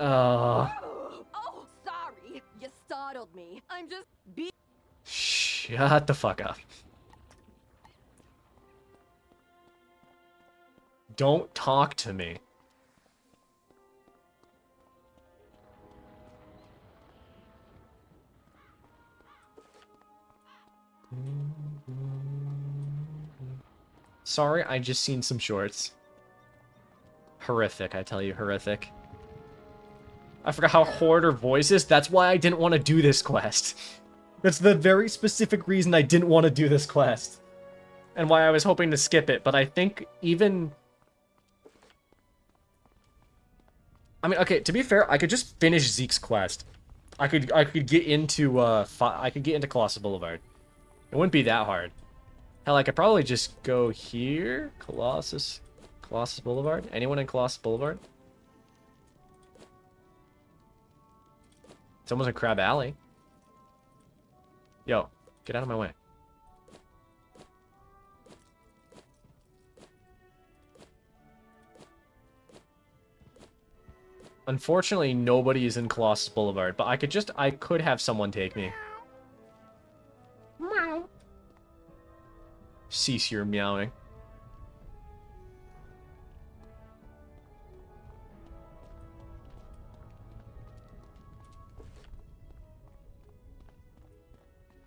Oh, sorry. You startled me. I'm just Shut the fuck up. Don't talk to me. Sorry, I just seen some shorts. Horrific, I tell you, horrific. I forgot how horrid her voice is. That's why I didn't want to do this quest. That's the very specific reason I didn't want to do this quest. And why I was hoping to skip it, but I think even... I mean, okay, to be fair, I could just finish Zeke's quest. I could get into Colossus Boulevard. It wouldn't be that hard. Hell, I could probably just go here. Colossus Boulevard. Anyone in Colossus Boulevard? Someone's in Crab Alley. Yo, get out of my way. Unfortunately, nobody is in Colossus Boulevard, but I could have someone take me. Meow. Cease your meowing.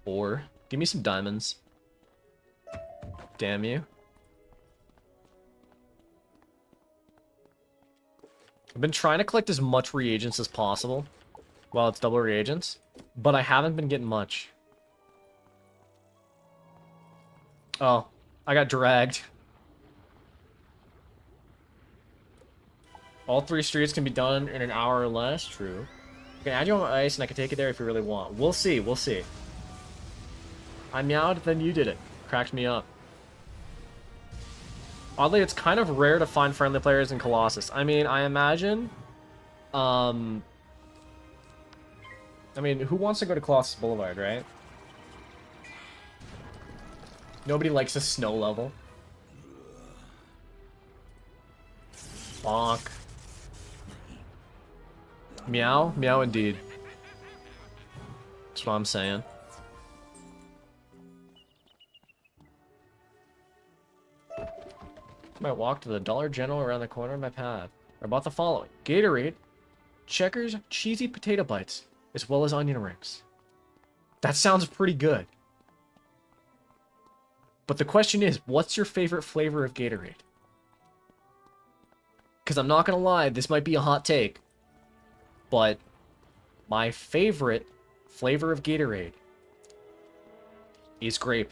Or, give me some diamonds. Damn you. I've been trying to collect as much reagents as possible while it's double reagents, but I haven't been getting much. Oh, I got dragged. All 3 streets can be done in an hour or less. True. I can add you on my ice and I can take it there if you really want. We'll see, we'll see. I meowed, then you did it. Cracked me up. Oddly, it's kind of rare to find friendly players in Colossus. I mean, I imagine... I mean, who wants to go to Colossus Boulevard, right? Nobody likes a snow level. Bonk. Meow? Meow indeed. That's what I'm saying. Might walk to the Dollar General around the corner of my path. I bought the following: Gatorade, Checkers, cheesy potato bites, as well as onion rings. That sounds pretty good. But the question is, what's your favorite flavor of Gatorade? Because I'm not going to lie, this might be a hot take, but my favorite flavor of Gatorade is grape.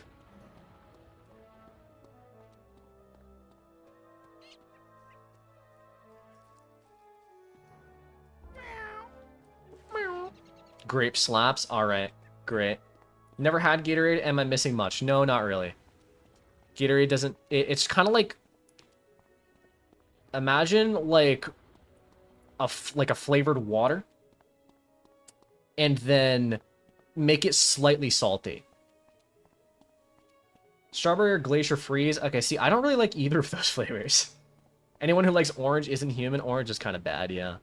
Grape slaps. Alright. Great. Never had Gatorade. Am I missing much? No, not really. Gatorade doesn't... It's kind of like... Imagine, like a flavored water. And then make it slightly salty. Strawberry or Glacier Freeze. Okay, see, I don't really like either of those flavors. Anyone who likes orange isn't human. Orange is kind of bad, yeah.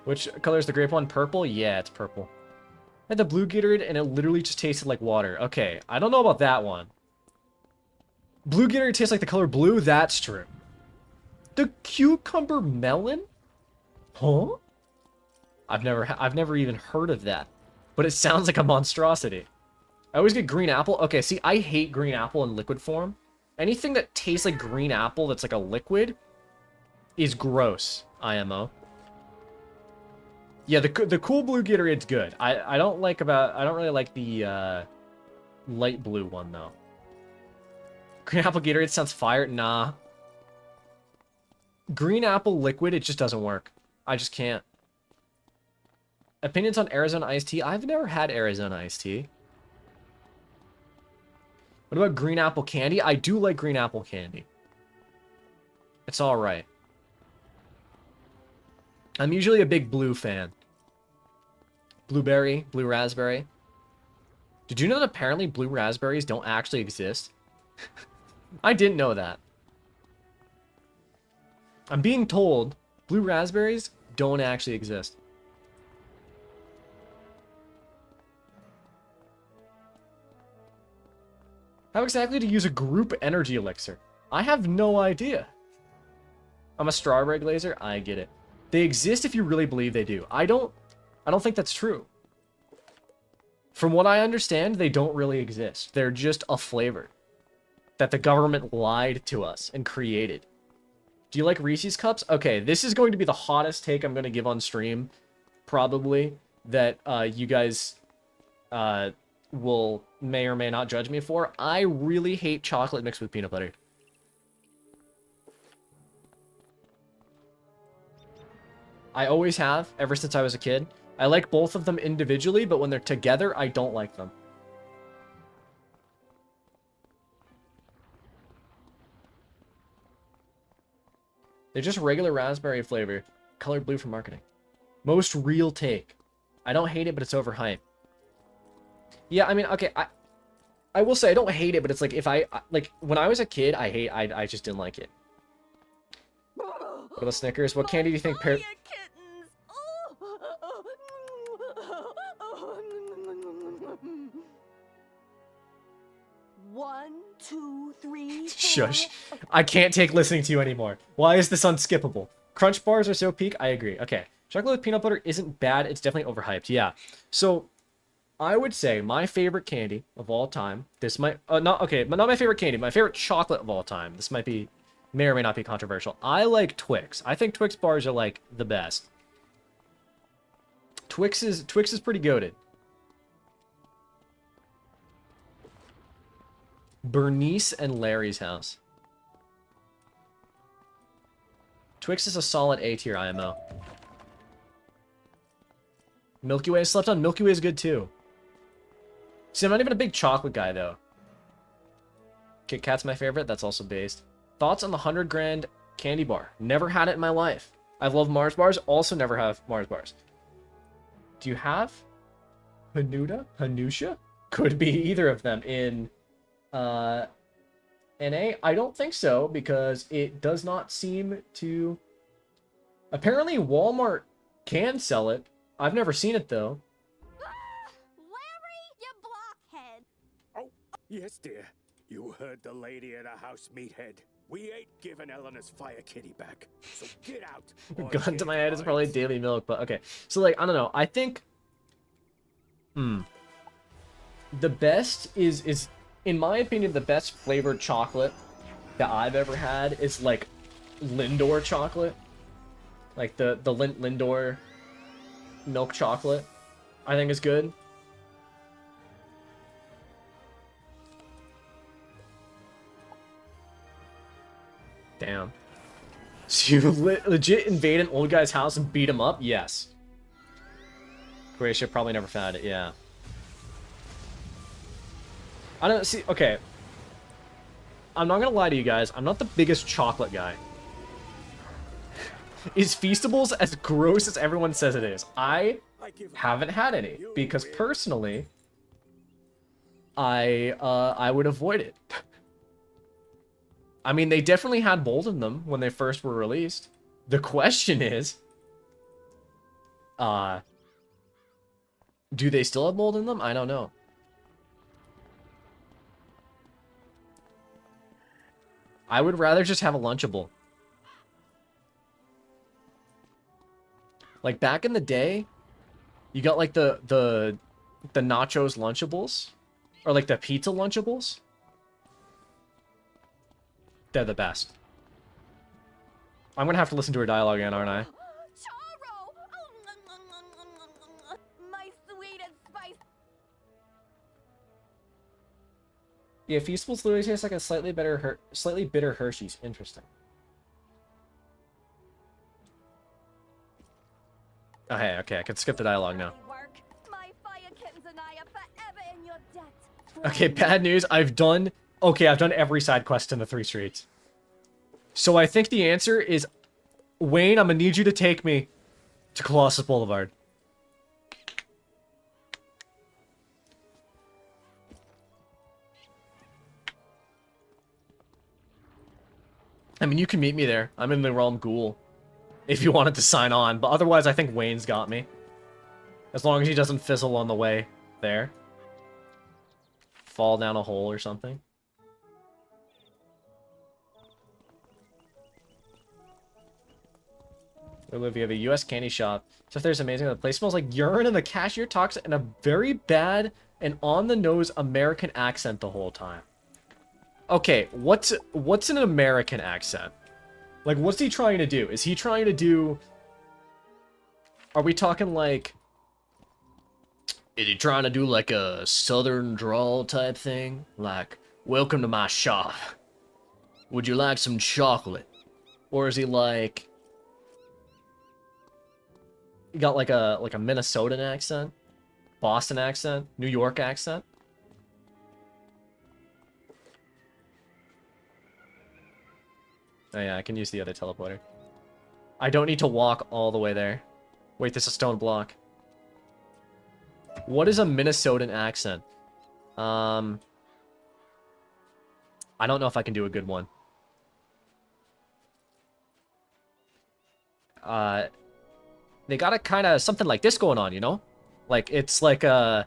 Which color is the grape one? Purple? Yeah, it's purple. I had the blue Gatorade and it literally just tasted like water. Okay, I don't know about that one. Blue Gatorade tastes like the color blue? That's true. The cucumber melon? Huh? I've never even heard of that. But it sounds like a monstrosity. I always get green apple. Okay, see, I hate green apple in liquid form. Anything that tastes like green apple that's like a liquid is gross, IMO. Yeah, the cool blue Gatorade's good. I don't really like the light blue one though. Green apple Gatorade sounds fire. Nah. Green apple liquid, it just doesn't work. I just can't. Opinions on Arizona iced tea? I've never had Arizona iced tea. What about green apple candy? I do like green apple candy. It's alright. I'm usually a big blue fan. Blueberry, blue raspberry. Did you know that apparently blue raspberries don't actually exist? I didn't know that. I'm being told blue raspberries don't actually exist. How exactly to use a group energy elixir? I have no idea. I'm a strawberry glazer. I get it. They exist if you really believe they do. I don't think that's true. From what I understand, they don't really exist. They're just a flavor that the government lied to us and created. Do you like Reese's Cups? Okay, this is going to be the hottest take I'm going to give on stream, probably, that you guys will may or may not judge me for. I really hate chocolate mixed with peanut butter. I always have, ever since I was a kid. I like both of them individually, but when they're together, I don't like them. They're just regular raspberry flavor, colored blue for marketing. Most real take. I don't hate it, but it's overhyped. Yeah, I mean, okay, I will say I don't hate it, but it's like if like when I was a kid, I just didn't like it. What about Snickers? What candy do you think pair? One, two, three, four. Shush. I can't take listening to you anymore. Why is this unskippable? Crunch bars are so peak. I agree. Okay. Chocolate with peanut butter isn't bad. It's definitely overhyped. Yeah. So I would say my favorite candy of all time. This might not my favorite candy. My favorite chocolate of all time. This may or may not be controversial. I like Twix. I think Twix bars are like the best. Twix is pretty goated. Bernice and Larry's house. Twix is a solid A tier IMO. Milky Way I slept on. Milky Way is good too. See, I'm not even a big chocolate guy though. Kit Kat's my favorite. That's also based. Thoughts on the 100 grand candy bar? Never had it in my life. I love Mars bars. Also never have Mars bars. Do you have Hanuta? Hanusha? Could be either of them in NA? I don't think so, because it does not seem to... Apparently Walmart can sell it. I've never seen it, though. Larry, you blockhead. Oh, yes, dear. You heard the lady at our house, meathead. We ain't giving Eleanor's fire kitty back. So get out. Gun to my head is probably Daily Milk, but okay. So, like, I don't know. I think... The best is... In my opinion, the best flavored chocolate that I've ever had is, like, Lindor chocolate. Like, the Lindt Lindor milk chocolate, I think is good. Damn. So you legit invade an old guy's house and beat him up? Yes. Croatia probably never found it, yeah. I don't see. Okay, I'm not gonna lie to you guys. I'm not the biggest chocolate guy. Is Feastables as gross as everyone says it is? I haven't had any because personally, I would avoid it. I mean, they definitely had mold in them when they first were released. The question is, do they still have mold in them? I don't know. I would rather just have a Lunchable. Like back in the day, you got like the nachos Lunchables, or like the pizza Lunchables. They're the best. I'm gonna have to listen to her dialogue again, aren't I? Charo! Oh, my sweet and spicy. Yeah, Feastables literally tastes like a slightly bitter Hershey's. Interesting. Oh, hey, okay, I can skip the dialogue now. My fire kittens and I are forever in your debt. Okay, bad news. I've done every side quest in the 3 streets. So I think the answer is, Wayne, I'm gonna need you to take me to Colossus Boulevard. I mean, you can meet me there. I'm in the Realm Ghoul. If you wanted to sign on. But otherwise, I think Wayne's got me. As long as he doesn't fizzle on the way there. Fall down a hole or something. We have a U.S. candy shop. So if there's amazing, the place smells like urine and the cashier talks in a very bad and on-the-nose American accent the whole time. Okay, what's an American accent? Like, what's he trying to do? Is he trying to do... Are we talking like... Is he trying to do like a southern drawl type thing? Like, welcome to my shop. Would you like some chocolate? Or is he like... You got like a Minnesotan accent? Boston accent? New York accent? Oh yeah, I can use the other teleporter. I don't need to walk all the way there. Wait, this is a stone block. What is a Minnesotan accent? I don't know if I can do a good one. They got a kind of something like this going on, you know? Like, it's like a...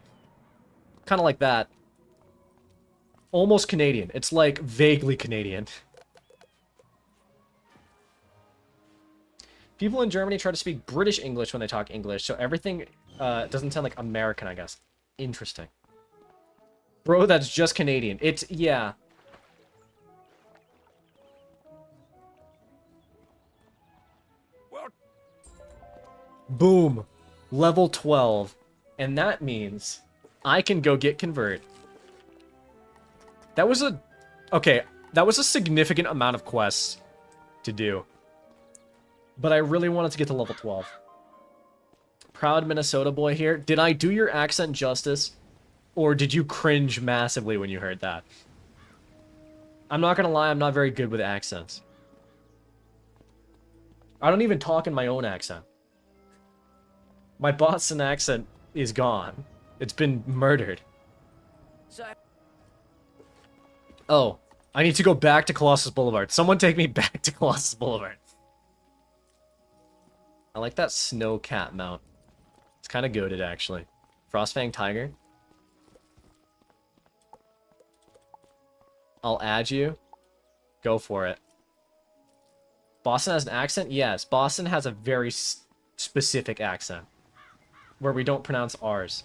Kind of like that. Almost Canadian. It's like vaguely Canadian. People in Germany try to speak British English when they talk English, so everything doesn't sound like American, I guess. Interesting. Bro, that's just Canadian. It's, yeah. What? Boom. Level 12. And that means I can go get Convert. That was a... Okay, that was a significant amount of quests to do. But I really wanted to get to level 12. Proud Minnesota boy here. Did I do your accent justice? Or did you cringe massively when you heard that? I'm not gonna lie, I'm not very good with accents. I don't even talk in my own accent. My Boston accent is gone. It's been murdered. Oh, I need to go back to Colossus Boulevard. Someone take me back to Colossus Boulevard. I like that snow cat mount. It's kind of goated, actually. Frostfang Tiger. I'll add you. Go for it. Boston has an accent? Yes, Boston has a very specific accent. Where we don't pronounce R's.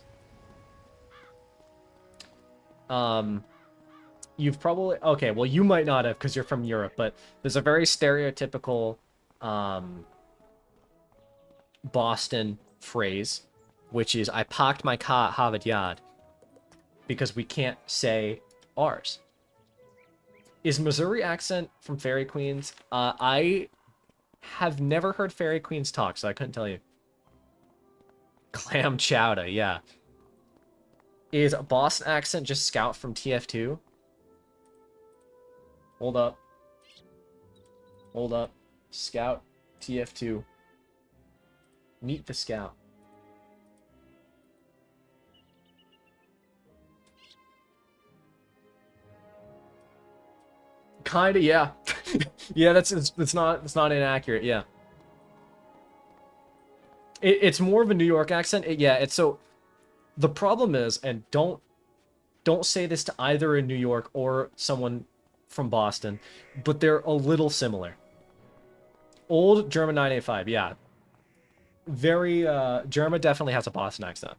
You've probably... Okay, well, you might not have because you're from Europe, but there's a very stereotypical... Boston phrase, which is I parked my car at Harvard Yard because we can't say R's. Is Missouri accent from Fairy Queens? I have never heard Fairy Queens talk, so I couldn't tell you. Clam chowder, yeah. Is Boston accent just Scout from TF2? Hold up. Hold up. Scout TF2. Meet the Scout. Kinda, yeah. Yeah, it's not inaccurate, yeah. It's more of a New York accent. It's so... The problem is, and don't say this to either in New York or someone from Boston, but they're a little similar. Old German 985, yeah. very, Germa definitely has a Boston accent.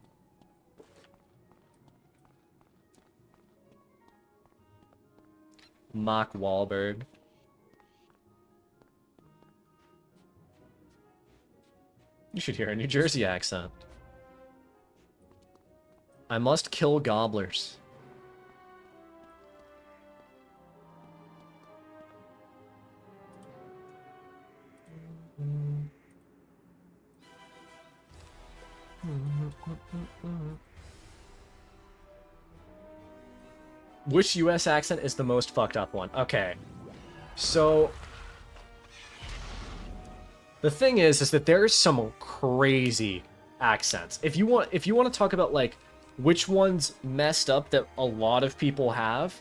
Mark Wahlberg. You should hear a New Jersey accent. I must kill gobblers. Which US accent is the most fucked up one? Okay. So the thing is that there's some crazy accents. If you want to talk about like which one's messed up that a lot of people have,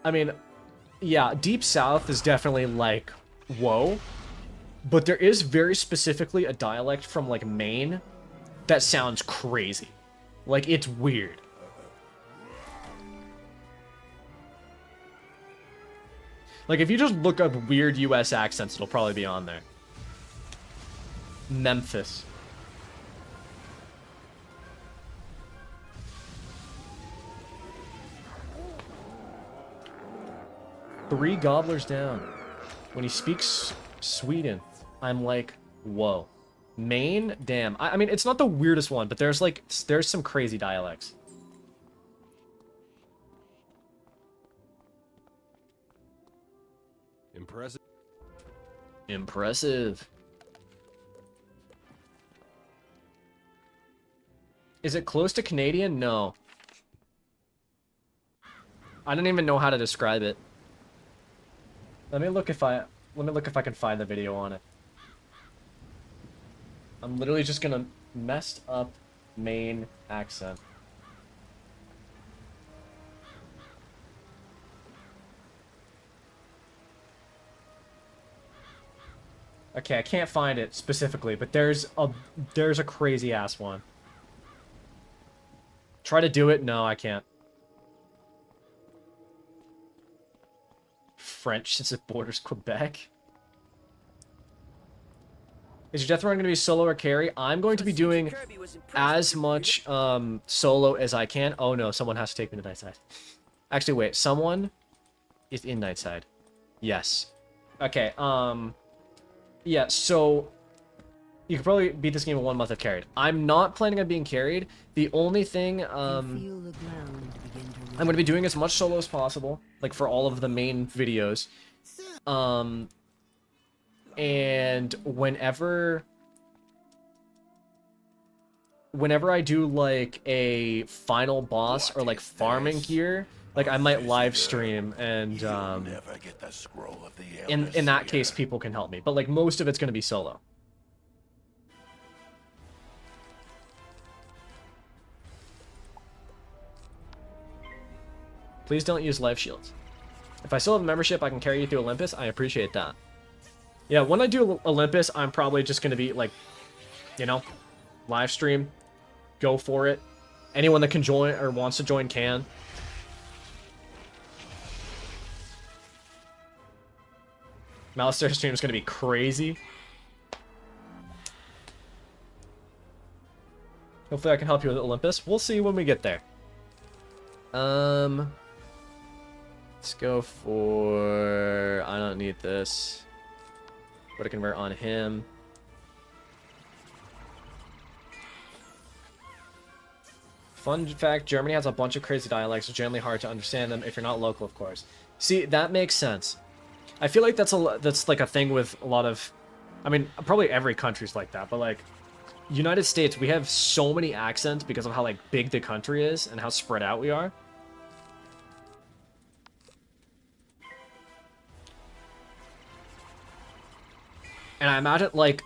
I mean, yeah, Deep South is definitely like, whoa. But there is very specifically a dialect from like Maine that sounds crazy. Like, it's weird. Like, if you just look up weird US accents, it'll probably be on there. Memphis. Three gobblers down. When he speaks Sweden, I'm like, whoa. Maine? Damn. I mean, it's not the weirdest one, but there's some crazy dialects. Impressive. Impressive. Is it close to Canadian? No. I don't even know how to describe it. Let me look if I can find the video on it. I'm literally just gonna messed up Maine accent. Okay, I can't find it specifically, but there's a crazy ass one. Try to do it? No, I can't. French since it borders Quebec. Is your death run going to be solo or carry? I'm going to be doing as much solo as I can. Oh no, someone has to take me to Nightside. Actually, wait, someone is in Nightside. Yes. Okay, yeah, so you could probably beat this game in 1 month if carried. I'm not planning on being carried. The only thing I'm going to be doing as much solo as possible, like for all of the main videos. And whenever I do like a final boss or like farming gear, like I might live stream and in that case people can help me, but like most of it's going to be solo. Please don't use life shields. If I still have a membership, I can carry you through Olympus. I appreciate that. Yeah, when I do Olympus, I'm probably just going to be like, you know, live stream, go for it. Anyone that can join or wants to join can. Malistaire stream is going to be crazy. Hopefully I can help you with Olympus. We'll see when we get there. Let's go for... I don't need this. What to convert on him. Fun fact, Germany has a bunch of crazy dialects. It's generally hard to understand them if you're not local, of course. See, that makes sense. I feel like that's like a thing with a lot of... I mean, probably every country's like that, but like... United States, we have so many accents because of how like big the country is and how spread out we are. And I imagine, like,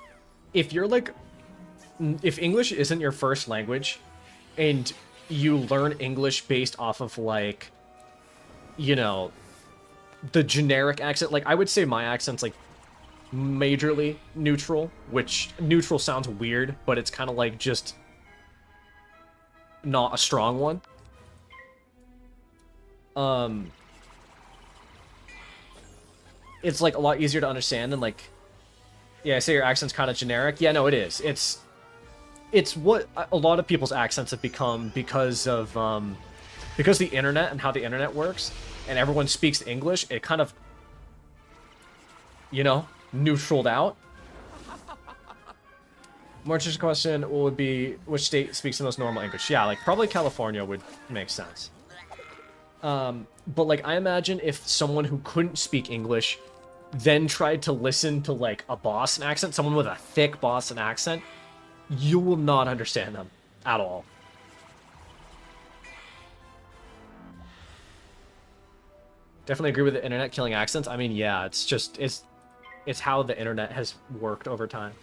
if you're, like... If English isn't your first language, and you learn English based off of, like, you know, the generic accent, like, I would say my accent's, like, majorly neutral, which neutral sounds weird, but it's kind of, like, just not a strong one. It's, like, a lot easier to understand than, like... Yeah, I say your accent's kind of generic. Yeah, no, it is. It's what a lot of people's accents have become because the internet and how the internet works, and everyone speaks English. It kind of, you know, neutraled out. More interesting question would be, which state speaks the most normal English? Yeah, like, probably California would make sense. But, like, I imagine if someone who couldn't speak English then tried to listen to, like, a Boston accent, someone with a thick Boston accent, you will not understand them at all. Definitely agree with the internet killing accents. I mean, yeah, it's just, it's how the internet has worked over time.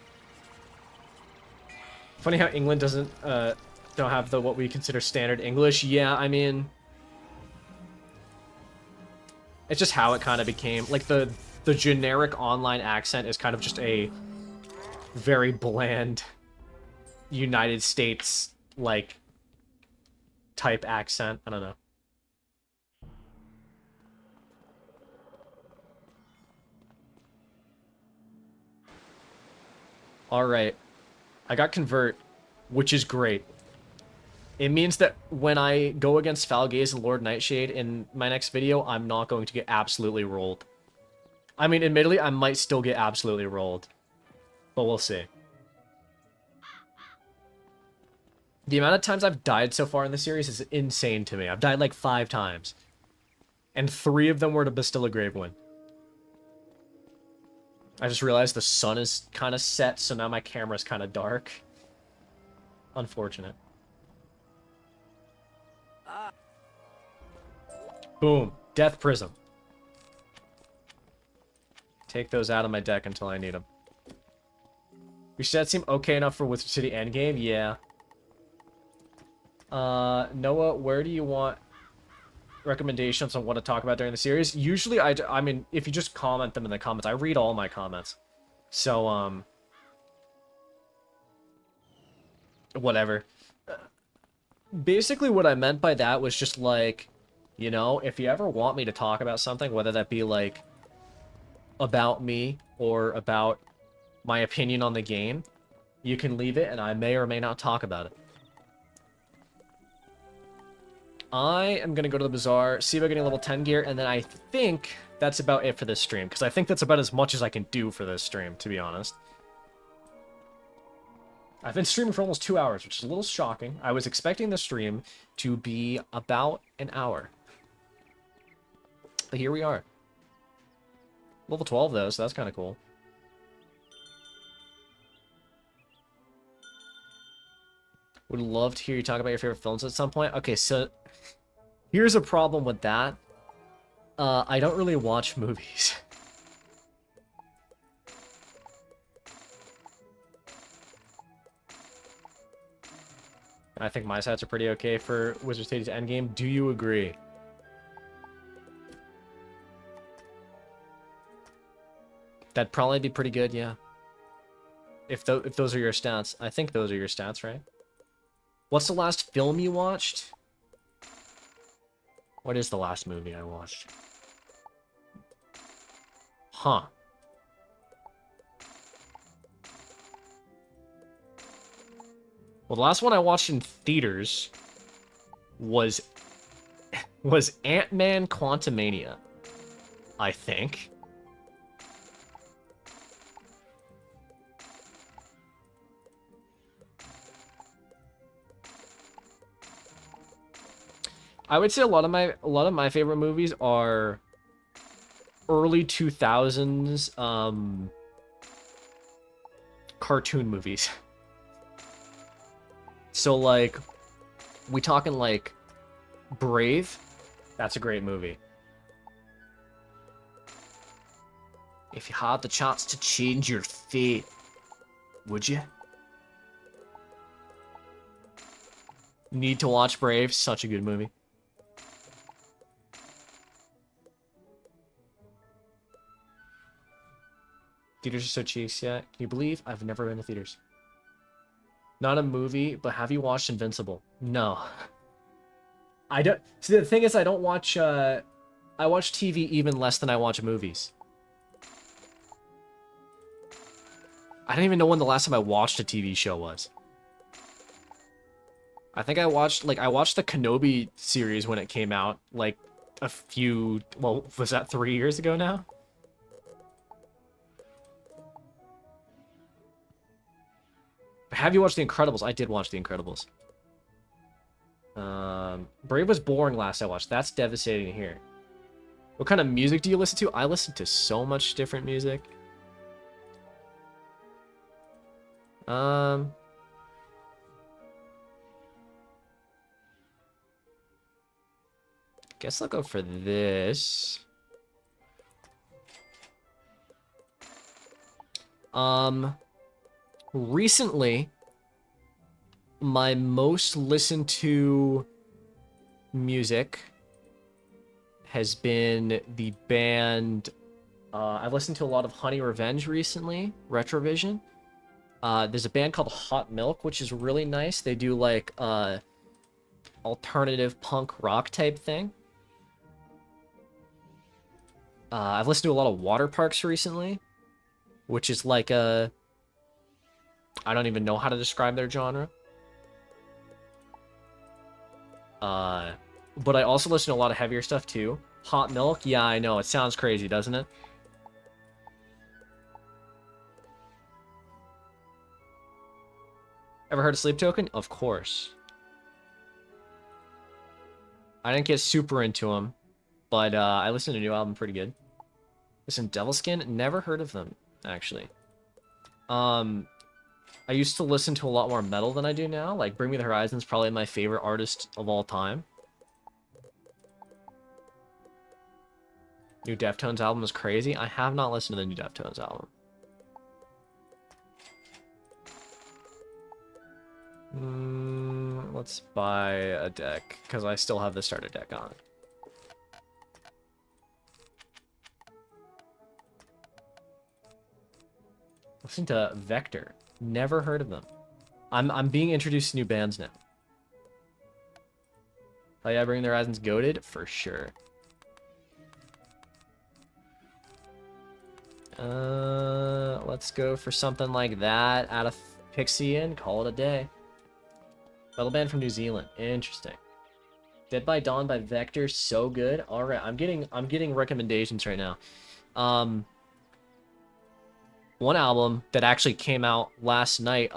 Funny how England don't have the what we consider standard English. Yeah, I mean, it's just how it kind of became. Like, the generic online accent is kind of just a very bland United States, like, type accent. I don't know. Alright. I got Convert, which is great. It means that when I go against Falgaze and Lord Nightshade in my next video, I'm not going to get absolutely rolled. I mean, admittedly, I might still get absolutely rolled. But we'll see. The amount of times I've died so far in the series is insane to me. I've died like 5 times. And 3 of them were to Bastilla Gravewind. I just realized the sun is kind of set, so now my camera's kind of dark. Unfortunate. Boom. Death Prism. Take those out of my deck until I need them. Your stats seem okay enough for Wizard City Endgame? Yeah. Noah, where do you want recommendations on what to talk about during the series? Usually, I mean, if you just comment them in the comments, I read all my comments. So, whatever. Basically, what I meant by that was just like, you know, if you ever want me to talk about something, whether that be like about me or about my opinion on the game, you can leave it and I may or may not talk about it. I am going to go to the bazaar, see about getting level 10 gear, and then I think that's about it for this stream, because I think that's about as much as I can do for this stream, to be honest. I've been streaming for almost 2 hours, which is a little shocking. I was expecting the stream to be about an hour. But here we are. Level 12, though, so that's kind of cool. Would love to hear you talk about your favorite films at some point. Okay, so here's a problem with that. I don't really watch movies. I think my stats are pretty okay for Wizard City's Endgame. Do you agree? That'd probably be pretty good, yeah. If those are your stats. I think those are your stats, right? What's the last film you watched? What is the last movie I watched? Huh. Well, the last one I watched in theaters was Ant-Man Quantumania, I think. I would say a lot of my favorite movies are early 2000s cartoon movies. So like, we talking like Brave? That's a great movie. If you had the chance to change your fate, would you? Need to watch Brave. Such a good movie. Theaters are so cheap, yeah. Can you believe I've never been to theaters? Not a movie, but have you watched Invincible? No. I don't. See, the thing is, I don't watch. I watch TV even less than I watch movies. I don't even know when the last time I watched a TV show was. I think I watched the Kenobi series when it came out, like a few, well, was that 3 years ago now? Have you watched The Incredibles? I did watch The Incredibles. Brave was boring last I watched. That's devastating to hear. What kind of music do you listen to? I listen to so much different music. Guess I'll go for this. Recently, my most listened to music has been the band. I've listened to a lot of Honey Revenge recently, Retrovision. There's a band called Hot Milk, which is really nice. They do like alternative punk rock type thing. I've listened to a lot of Water Parks recently, which is like a... I don't even know how to describe their genre. But I also listen to a lot of heavier stuff too. Hot Milk, yeah, I know. It sounds crazy, doesn't it? Ever heard of Sleep Token? Of course. I didn't get super into them, but I listened to a new album, pretty good. Listen, Devilskin, never heard of them, actually. I used to listen to a lot more metal than I do now. Like, Bring Me the Horizon's probably my favorite artist of all time. New Deftones album is crazy. I have not listened to the new Deftones album. Let's buy a deck, because I still have the starter deck on. Listen to Vector. Never heard of them. I'm being introduced to new bands now. Oh yeah, Bring the Horizon's goated? For sure. Let's go for something like that. Add a Pixie in, call it a day. Metal band from New Zealand. Interesting. Dead by Dawn by Vector, so good. All right, I'm getting recommendations right now. One album that actually came out last night,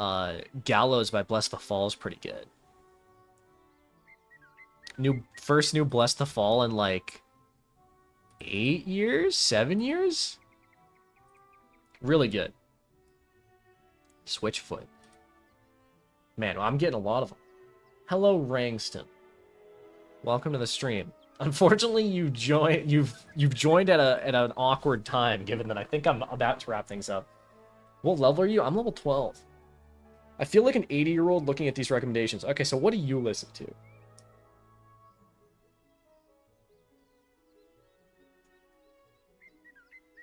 Gallows by Bless the Fall, is pretty good. First new Bless the Fall in like 8 years, 7 years. Really good. Switchfoot. Man, I'm getting a lot of them. Hello, Rangston. Welcome to the stream. Unfortunately, you've joined at an awkward time, given that I think I'm about to wrap things up. What level are you? I'm level 12. I feel like an 80-year-old looking at these recommendations. Okay, so what do you listen to?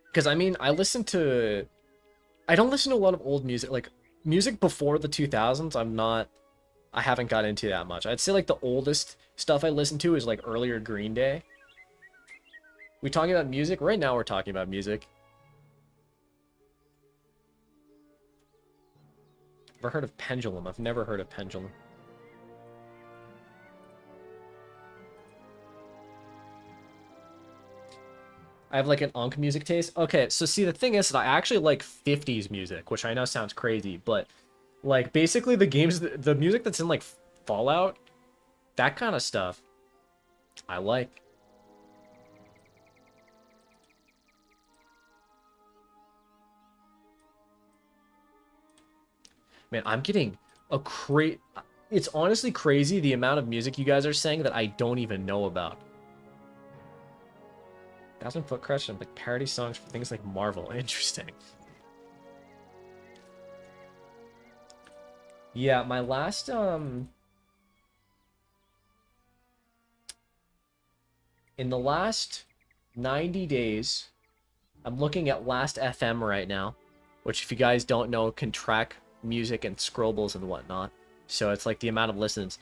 Because, I mean, I don't listen to a lot of old music. Like, music before the 2000s, I haven't got into that much. I'd say, like, the oldest stuff I listen to is, like, earlier Green Day. We talking about music? Right now we're talking about music. Ever heard of Pendulum? I've never heard of Pendulum. I have like an unk music taste. Okay, so see, the thing is that I actually like 50s music, which I know sounds crazy, but like basically the music that's in like Fallout, that kind of stuff, I like. Man, I'm getting a it's honestly crazy the amount of music you guys are saying that I don't even know about. 1,000 Foot Crush and like parody songs for things like Marvel. Interesting. Yeah, my last in the last 90 days, I'm looking at Last FM right now, which if you guys don't know can track music and scrollables and whatnot. So it's like the amount of listens.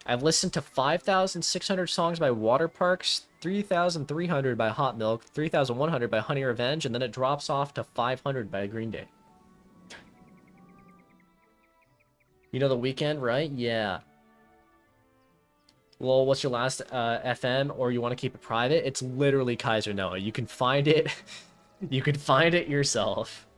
I've listened to 5,600 songs by Water Parks, 3,300 by Hot Milk, 3,100 by Honey Revenge, and then it drops off to 500 by Green Day. You know the weekend, right? Yeah. Well, what's your last FM, or you want to keep it private? It's literally Kaiser Noah. You can find it. You can find it yourself.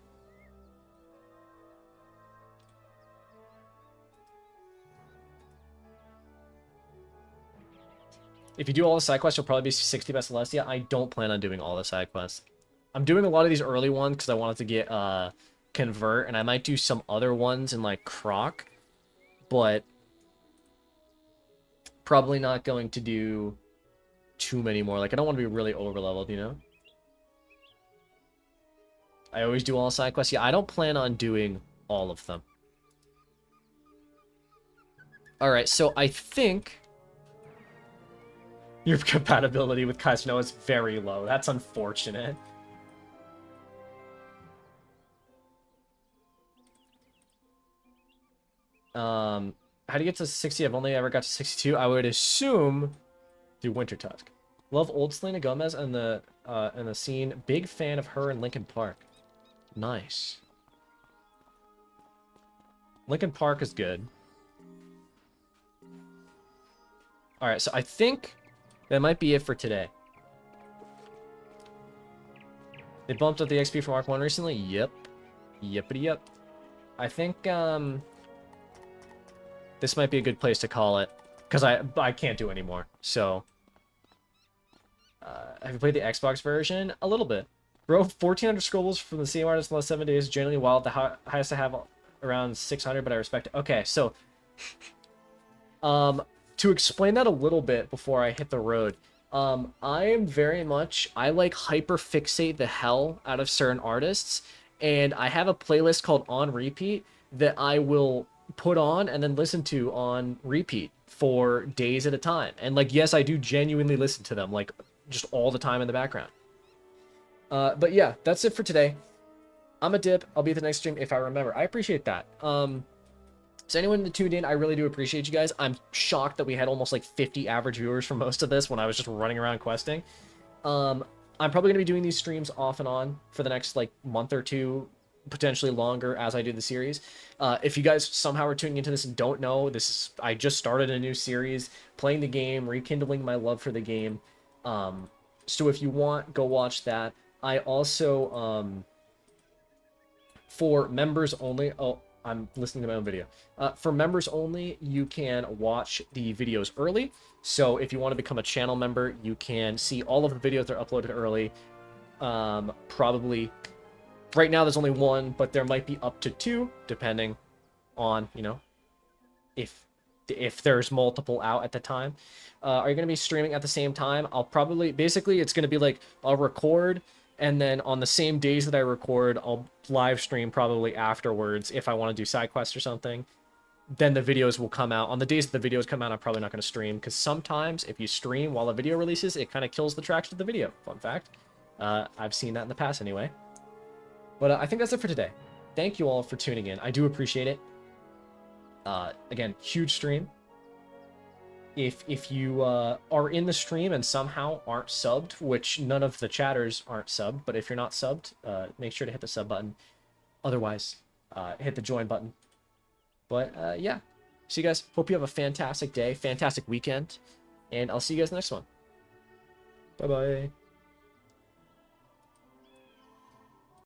If you do all the side quests, you'll probably be 60 best Celestia. I don't plan on doing all the side quests. I'm doing a lot of these early ones because I wanted to get convert, and I might do some other ones in like KROK, but probably not going to do too many more. Like, I don't want to be really over leveled, you know? I always do all side quests. Yeah, I don't plan on doing all of them. Alright, so I think your compatibility with Kaiser Noah is very low. That's unfortunate. How do you get to 60? I've only ever got to 62. I would assume through Winter Tusk. Love old Selena Gomez and the scene. Big fan of her in Linkin Park. Nice. Linkin Park is good. Alright, so I think that might be it for today. They bumped up the XP from Arc 1 recently? Yep. Yippity yep. I think, this might be a good place to call it. Because I can't do anymore. So, have you played the Xbox version? A little bit. Bro, 1,400 scrolls from the same artist in the last 7 days. Generally wild. The highest I have around 600, but I respect it. Okay, so... to explain that a little bit before I hit the road, I am very much... I like hyper-fixate the hell out of certain artists, and I have a playlist called On Repeat that I will put on and then listen to on repeat for days at a time. And, like, yes, I do genuinely listen to them, like, just all the time in the background. But yeah, that's it for today. I'm a dip. I'll be at the next stream if I remember. I appreciate that. So anyone that tuned in, I really do appreciate you guys. I'm shocked that we had almost like 50 average viewers for most of this when I was just running around questing. I'm probably going to be doing these streams off and on for the next like month or two, potentially longer as I do the series. If you guys somehow are tuning into this and don't know, I just started a new series, playing the game, rekindling my love for the game. So if you want, go watch that. I also, for members only, oh, I'm listening to my own video. For members only, you can watch the videos early. So if you want to become a channel member, you can see all of the videos that are uploaded early. Probably, right now there's only one, but there might be up to 2, depending on, you know, if there's multiple out at the time. Are you going to be streaming at the same time? I'll probably, basically, it's going to be like, I'll record, and then on the same days that I record, I'll live stream probably afterwards if I want to do side quests or something. Then the videos will come out. On the days that the videos come out, I'm probably not going to stream, because sometimes if you stream while a video releases, it kind of kills the traction of the video. Fun fact. I've seen that in the past anyway. But I think that's it for today. Thank you all for tuning in. I do appreciate it. Again, huge stream. If you are in the stream and somehow aren't subbed, which none of the chatters aren't subbed, but if you're not subbed, make sure to hit the sub button. Otherwise, hit the join button. But yeah, so you guys, hope you have a fantastic day, fantastic weekend, and I'll see you guys next one. Bye-bye.